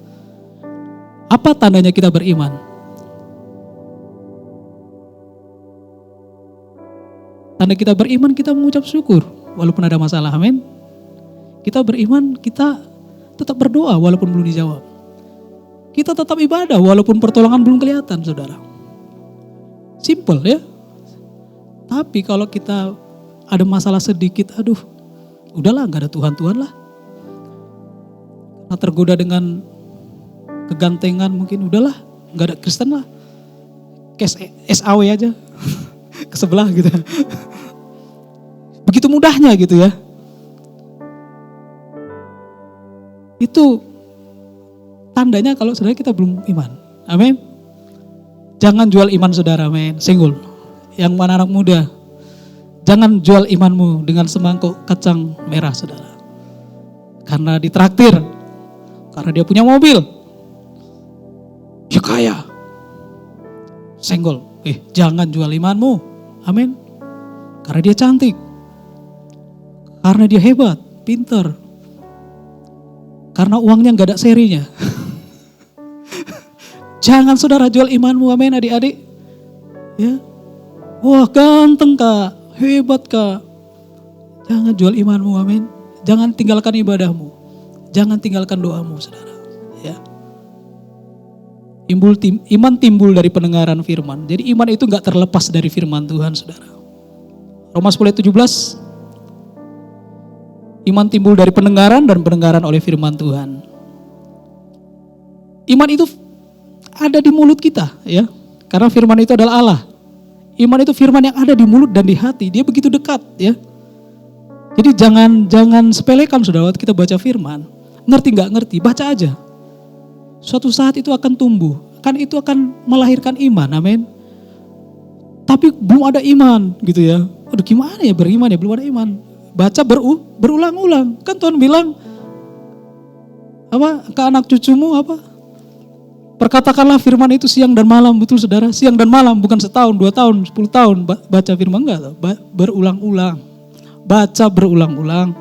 Apa tandanya kita beriman? Tanda kita beriman, kita mengucap syukur walaupun ada masalah, amin. Kita beriman, kita tetap berdoa walaupun belum dijawab. Kita tetap ibadah walaupun pertolongan belum kelihatan, saudara. Simple ya. Tapi kalau kita ada masalah sedikit, aduh, udahlah gak ada Tuhan lah. Karena tergoda dengan kegantengan mungkin, udahlah gak ada Kristen lah. Cash SAW aja. Ke sebelah gitu. Begitu mudahnya gitu ya. Itu tandanya kalau saudara kita belum iman. Amin. Jangan jual iman saudara, amin. Senggol. Yang mana anak muda, jangan jual imanmu dengan semangkuk kacang merah saudara. Karena ditraktir, karena dia punya mobil, dia kaya. Senggol. Jangan jual imanmu, amin. Karena dia cantik, karena dia hebat, pinter, karena uangnya gak ada serinya. Jangan saudara jual imanmu, amin adik-adik. Ya, wah ganteng kak, hebat kak. Jangan jual imanmu, amin. Jangan tinggalkan ibadahmu, jangan tinggalkan doamu, saudara. Ya. Iman timbul dari pendengaran firman. Jadi iman itu gak terlepas dari firman Tuhan, saudara. Roma 10:17. Iman timbul dari pendengaran dan pendengaran oleh firman Tuhan. Iman itu ada di mulut kita, ya. Karena firman itu adalah Allah. Iman itu firman yang ada di mulut dan di hati. Dia begitu dekat, ya. Jadi jangan sepelekan saudara waktu kita baca firman. Ngerti nggak ngerti, baca aja. Suatu saat itu akan tumbuh. Itu akan melahirkan iman, amin. Tapi belum ada iman gitu ya. Aduh gimana ya beriman ya, belum ada iman. Baca berulang-ulang. Kan Tuhan bilang, Ke anak cucumu perkatakanlah firman itu siang dan malam, betul saudara, siang dan malam, bukan setahun, 2 tahun, 10 tahun baca firman, enggak, berulang-ulang, baca berulang-ulang,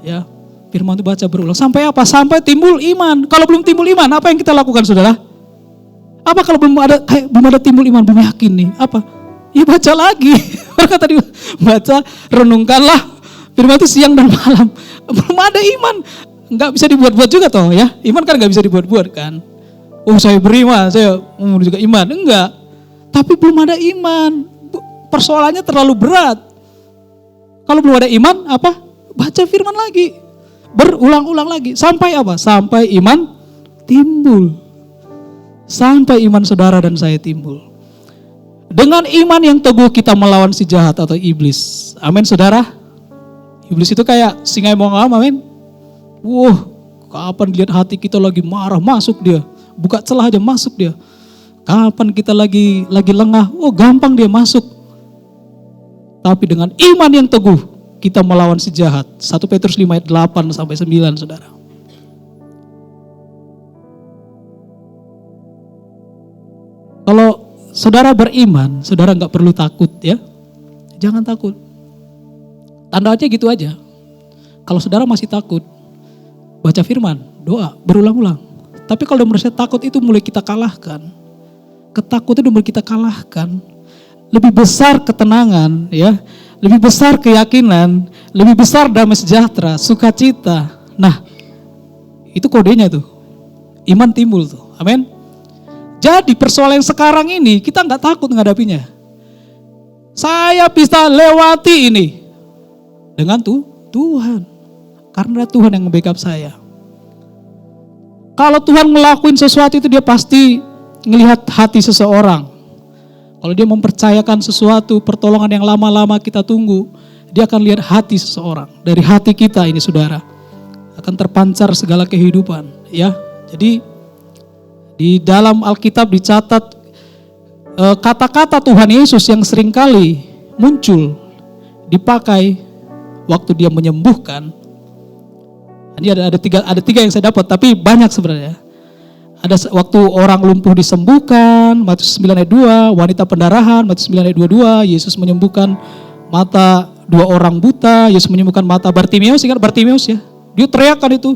ya, firman itu baca berulang, sampai apa? Sampai timbul iman. Kalau belum timbul iman, apa yang kita lakukan saudara? Apa kalau belum ada timbul iman, belum yakin nih, apa? Ya baca lagi, mereka tadi baca, renungkanlah firman itu siang dan malam, belum ada iman, nggak bisa dibuat-buat juga toh ya, iman kan nggak bisa dibuat-buat kan. Oh saya beriman, saya mau juga iman. Enggak. Tapi belum ada iman. Persoalannya terlalu berat. Kalau belum ada iman, baca firman lagi. Berulang-ulang lagi. Sampai apa? Sampai iman timbul. Sampai iman saudara dan saya timbul. Dengan iman yang teguh kita melawan si jahat atau iblis. Amin saudara. Iblis itu kayak singa yang mau ngam, amin. Kapan dilihat hati kita lagi marah, masuk dia. Buka celah aja masuk dia. Kapan kita lagi lengah, gampang dia masuk. Tapi dengan iman yang teguh kita melawan si jahat. 1 Petrus 5 ayat 8 sampai 9 saudara. Kalau saudara beriman, saudara gak perlu takut ya. Jangan takut. Tanda aja gitu aja. Kalau saudara masih takut, baca firman, doa, berulang-ulang. Tapi kalau udah merasa takut itu mulai kita kalahkan. Ketakutan itu mulai kita kalahkan. Lebih besar ketenangan ya. Lebih besar keyakinan. Lebih besar damai sejahtera, sukacita. Nah, itu kodenya tuh. Iman timbul tuh. Amin. Jadi persoalan yang sekarang ini kita gak takut menghadapinya. Saya bisa lewati ini. Dengan Tuhan. Karena Tuhan yang nge-backup saya. Kalau Tuhan ngelakuin sesuatu itu dia pasti ngelihat hati seseorang. Kalau dia mempercayakan sesuatu, pertolongan yang lama-lama kita tunggu, dia akan lihat hati seseorang. Dari hati kita ini saudara, akan terpancar segala kehidupan. Ya, jadi di dalam Alkitab dicatat kata-kata Tuhan Yesus yang seringkali muncul, dipakai waktu dia menyembuhkan. Ini ada tiga yang saya dapat, tapi banyak sebenarnya. Ada waktu orang lumpuh disembuhkan, Matius 9 ayat 2, wanita pendarahan, Matius 9 ayat 22, Yesus menyembuhkan mata 2 orang buta, Yesus menyembuhkan mata Bartimeus, ingat Bartimeus ya. Dia teriakkan itu,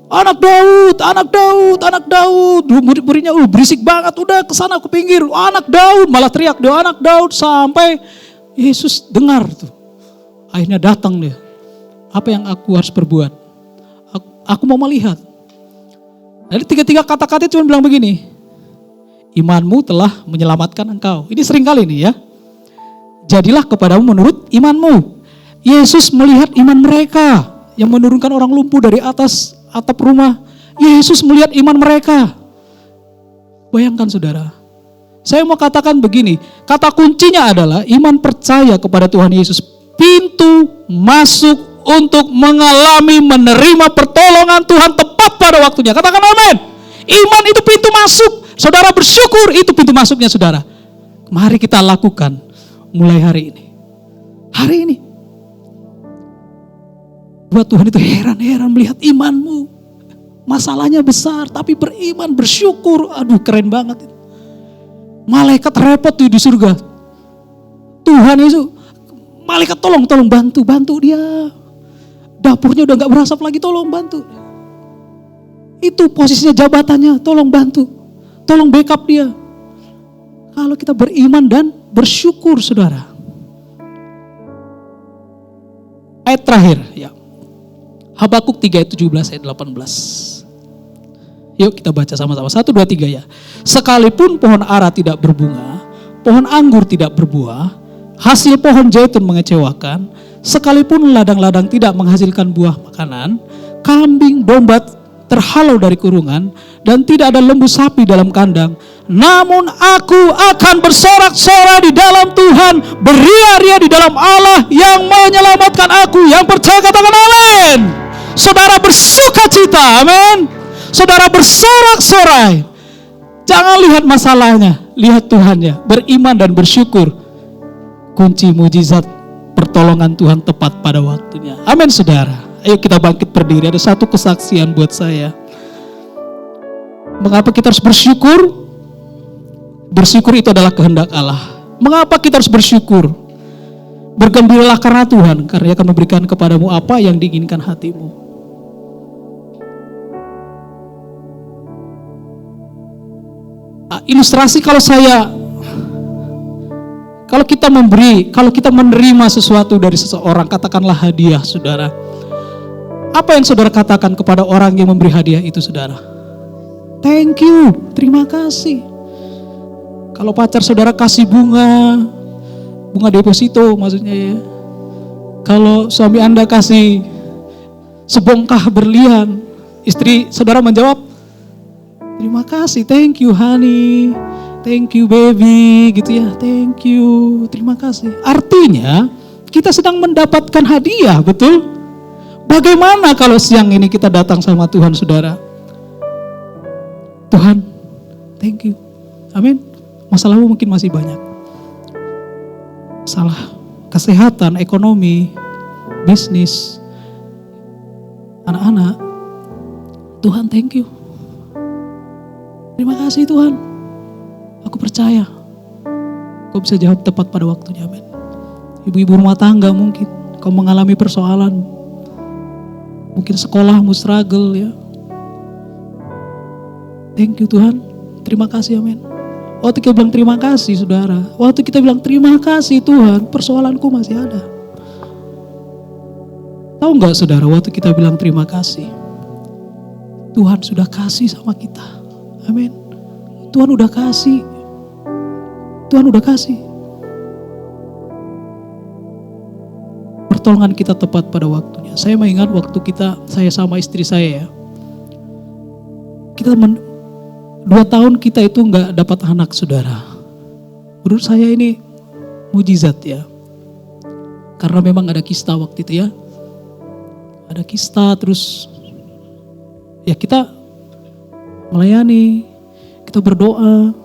anak Daud, anak Daud, anak Daud. Murid-muridnya berisik banget, udah kesana ke pinggir, anak Daud, malah teriak dia anak Daud, sampai Yesus dengar tuh. Akhirnya datang dia. Apa yang aku harus perbuat? Aku mau melihat. Jadi 3 kata-kata cuma bilang begini. Imanmu telah menyelamatkan engkau. Ini sering kali nih ya. Jadilah kepadamu menurut imanmu. Yesus melihat iman mereka yang menurunkan orang lumpuh dari atas atap rumah. Yesus melihat iman mereka. Bayangkan saudara. Saya mau katakan begini. Kata kuncinya adalah iman percaya kepada Tuhan Yesus. Pintu masuk untuk mengalami menerima pertolongan Tuhan tepat pada waktunya. Katakan amin. Iman itu pintu masuk. Saudara bersyukur itu pintu masuknya saudara. Mari kita lakukan mulai hari ini. Hari ini. Buat Tuhan itu heran-heran melihat imanmu. Masalahnya besar tapi beriman, bersyukur. Aduh keren banget itu. Malaikat repot tuh di surga. Tuhan Yesus, malaikat tolong bantu dia. Dapurnya udah gak berasap lagi, tolong bantu. Itu posisinya jabatannya, tolong bantu. Tolong backup dia. Kalau kita beriman dan bersyukur saudara. Ayat terakhir ya. Habakuk 3 ayat 17 ayat 18. Yuk kita baca sama-sama. 1, 2, 3 ya. Sekalipun pohon ara tidak berbunga, pohon anggur tidak berbuah, hasil pohon zaitun mengecewakan, sekalipun ladang-ladang tidak menghasilkan buah makanan, kambing domba terhalau dari kurungan, dan tidak ada lembu sapi dalam kandang, namun aku akan bersorak-sorak di dalam Tuhan, beria-ria di dalam Allah yang menyelamatkan aku. Yang percaya katakan amin. Saudara bersuka cita, amin. Saudara bersorak-sorai. Jangan lihat masalahnya, lihat Tuhannya, beriman dan bersyukur. Kunci mujizat pertolongan Tuhan tepat pada waktunya. Amin saudara. Ayo kita bangkit berdiri. Ada satu kesaksian buat saya. Mengapa kita harus bersyukur? Bersyukur itu adalah kehendak Allah. Mengapa kita harus bersyukur? Bergembiralah karena Tuhan, karena Dia akan memberikan kepadamu apa yang diinginkan hatimu. Ilustrasi kalau kita menerima sesuatu dari seseorang, katakanlah hadiah, saudara. Apa yang saudara katakan kepada orang yang memberi hadiah itu, saudara? Thank you, terima kasih. Kalau pacar saudara kasih bunga deposito maksudnya ya. Kalau suami Anda kasih sebongkah berlian, istri saudara menjawab, terima kasih, thank you honey, thank you baby, gitu ya, thank you, terima kasih. Artinya kita sedang mendapatkan hadiah, betul? Bagaimana kalau siang ini kita datang sama Tuhan, saudara? Tuhan, thank you, amin. Masalahmu mungkin masih banyak. Masalah kesehatan, ekonomi, bisnis, anak-anak. Tuhan, thank you. Terima kasih Tuhan. Aku percaya Kau bisa jawab tepat pada waktunya, amin. Ibu-ibu rumah tangga mungkin kau mengalami persoalan. Mungkin sekolahmu struggle ya. Thank you Tuhan. Terima kasih, amin. Waktu kita bilang terima kasih, saudara. Waktu kita bilang terima kasih Tuhan, persoalanku masih ada. Tahu nggak saudara, waktu kita bilang terima kasih, Tuhan sudah kasih sama kita. Amin. Tuhan udah kasih. Tuhan udah kasih. Pertolongan kita tepat pada waktunya. Saya mengingat waktu saya sama istri saya ya. 2 tahun kita itu nggak dapat anak, saudara. Menurut saya ini mujizat ya. Karena memang ada kista waktu itu ya. Ada kista, terus ya kita melayani, kita berdoa,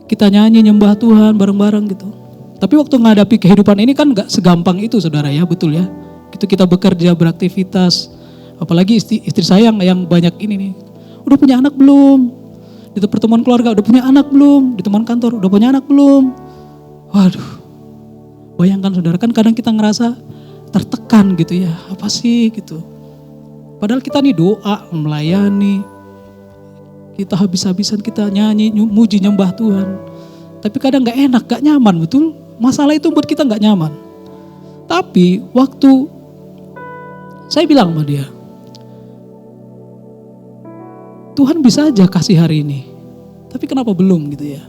kita nyanyi nyembah Tuhan bareng-bareng gitu. Tapi waktu menghadapi kehidupan ini kan nggak segampang itu, saudara ya, betul ya. Itu kita bekerja, beraktivitas, apalagi istri saya yang banyak ini nih. Udah punya anak belum? Di pertemuan keluarga udah punya anak belum? Di teman kantor udah punya anak belum? Waduh, bayangkan saudara, kan kadang kita ngerasa tertekan gitu ya, apa sih gitu. Padahal kita nih doa, melayani, kita habis-habisan kita nyanyi, muji nyembah Tuhan. Tapi kadang gak enak, gak nyaman, betul? Masalah itu buat kita gak nyaman. Tapi waktu saya bilang sama dia, Tuhan bisa aja kasih hari ini, tapi kenapa belum gitu ya?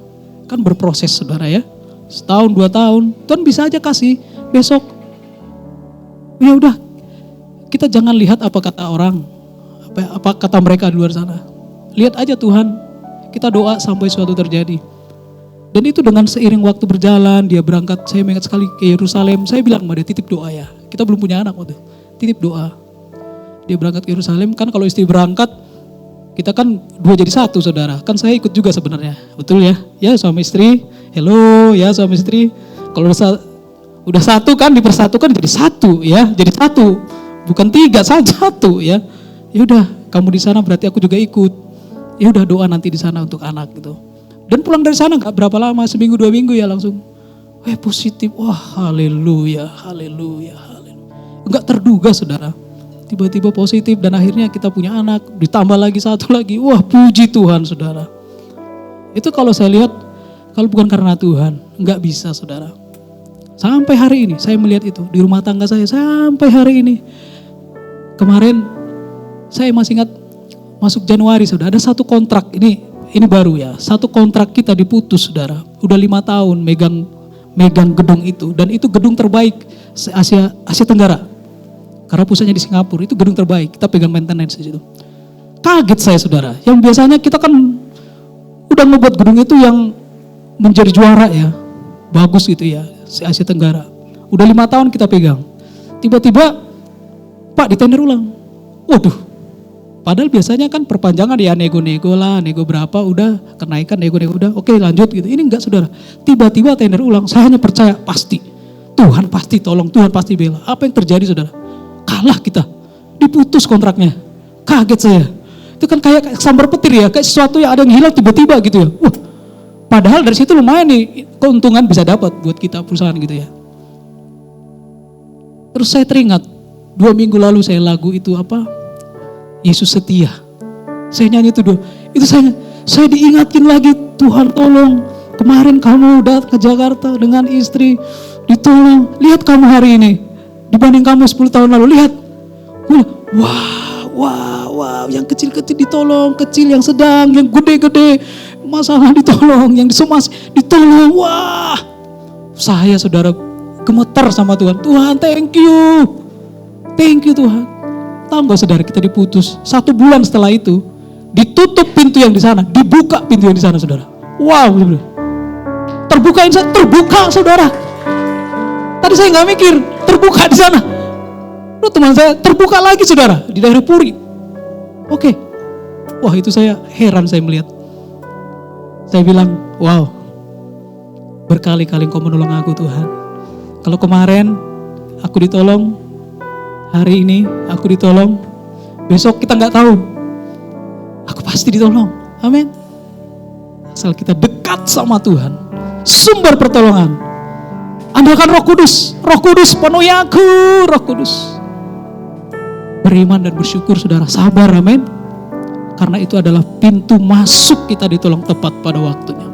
Kan berproses saudara ya, setahun 2 tahun, Tuhan bisa aja kasih besok. Ya udah, kita jangan lihat apa kata orang, apa kata mereka di luar sana. Lihat aja Tuhan, kita doa sampai suatu terjadi. Dan itu dengan seiring waktu berjalan, dia berangkat, saya ingat sekali ke Yerusalem, saya bilang sama dia, titip doa ya. Kita belum punya anak waktu itu, titip doa. Dia berangkat ke Yerusalem, kan kalau istri berangkat, kita kan 2 jadi 1 saudara, kan saya ikut juga sebenarnya, betul ya? Ya suami istri, hello ya suami istri. Kalau udah 1 kan dipersatukan jadi 1 ya, jadi 1, bukan 3, 1 ya. Ya udah, kamu di sana berarti aku juga ikut. Ya udah doa nanti di sana untuk anak gitu. Dan pulang dari sana nggak berapa lama, seminggu 2 minggu ya langsung, positif, wah haleluya, haleluya, haleluya. Enggak terduga saudara. Tiba-tiba positif dan akhirnya kita punya anak, ditambah lagi 1 lagi, wah puji Tuhan saudara. Itu kalau saya lihat, kalau bukan karena Tuhan, enggak bisa saudara. Sampai hari ini saya melihat itu, di rumah tangga saya sampai hari ini. Kemarin saya masih ingat, masuk Januari saudara, ada 1 kontrak, ini baru ya, 1 kontrak kita diputus saudara. Udah 5 tahun megang gedung itu, dan itu gedung terbaik Asia Tenggara. Karena pusatnya di Singapura, itu gedung terbaik, kita pegang maintenance di situ. Kaget saya saudara, yang biasanya kita kan udah ngebuat gedung itu yang menjadi juara ya, bagus gitu ya, Asia Tenggara. Udah 5 tahun kita pegang. Tiba-tiba, Pak ditender ulang. Waduh, padahal biasanya kan perpanjangan ya nego-nego lah, nego berapa, udah kenaikan nego-nego udah, oke lanjut gitu. Ini enggak saudara, tiba-tiba tender ulang, saya hanya percaya pasti. Tuhan pasti tolong, Tuhan pasti bela. Apa yang terjadi saudara? Kalah kita, diputus kontraknya. Kaget saya. Itu kan kayak sambar petir ya, kayak sesuatu yang ada yang hilang tiba-tiba gitu ya. Wah, padahal dari situ lumayan nih keuntungan bisa dapat buat kita perusahaan gitu ya. Terus saya teringat 2 minggu lalu saya lagu itu apa? Yesus setia. Saya nyanyi itu itu saya diingatkan lagi, Tuhan tolong, kemarin kamu datang ke Jakarta dengan istri, ditolong, lihat kamu hari ini dibanding kamu 10 tahun lalu, lihat. Wow, yang kecil-kecil ditolong, kecil yang sedang, yang gede-gede masalah ditolong, yang disemas ditolong. Wah, saya saudara gemetar sama Tuhan. Tuhan, thank you Tuhan. Tahu nggak saudara, kita diputus 1 bulan setelah itu, ditutup pintu yang di sana, dibuka pintu yang di sana saudara. Wow, terbuka saudara. Tadi saya nggak mikir, terbuka di sana. Teman saya terbuka lagi saudara di daerah Puri. Oke. Wah, itu saya heran saya melihat. Saya bilang, wow, berkali-kali Engkau menolong aku Tuhan. Kalau kemarin aku ditolong, hari ini aku ditolong, besok kita nggak tahu. Aku pasti ditolong. Amin. Asal kita dekat sama Tuhan, sumber pertolongan. Andalkan Roh Kudus penuhi aku, Roh Kudus. Beriman dan bersyukur saudara, sabar, amin. Karena itu adalah pintu masuk kita ditolong tepat pada waktunya.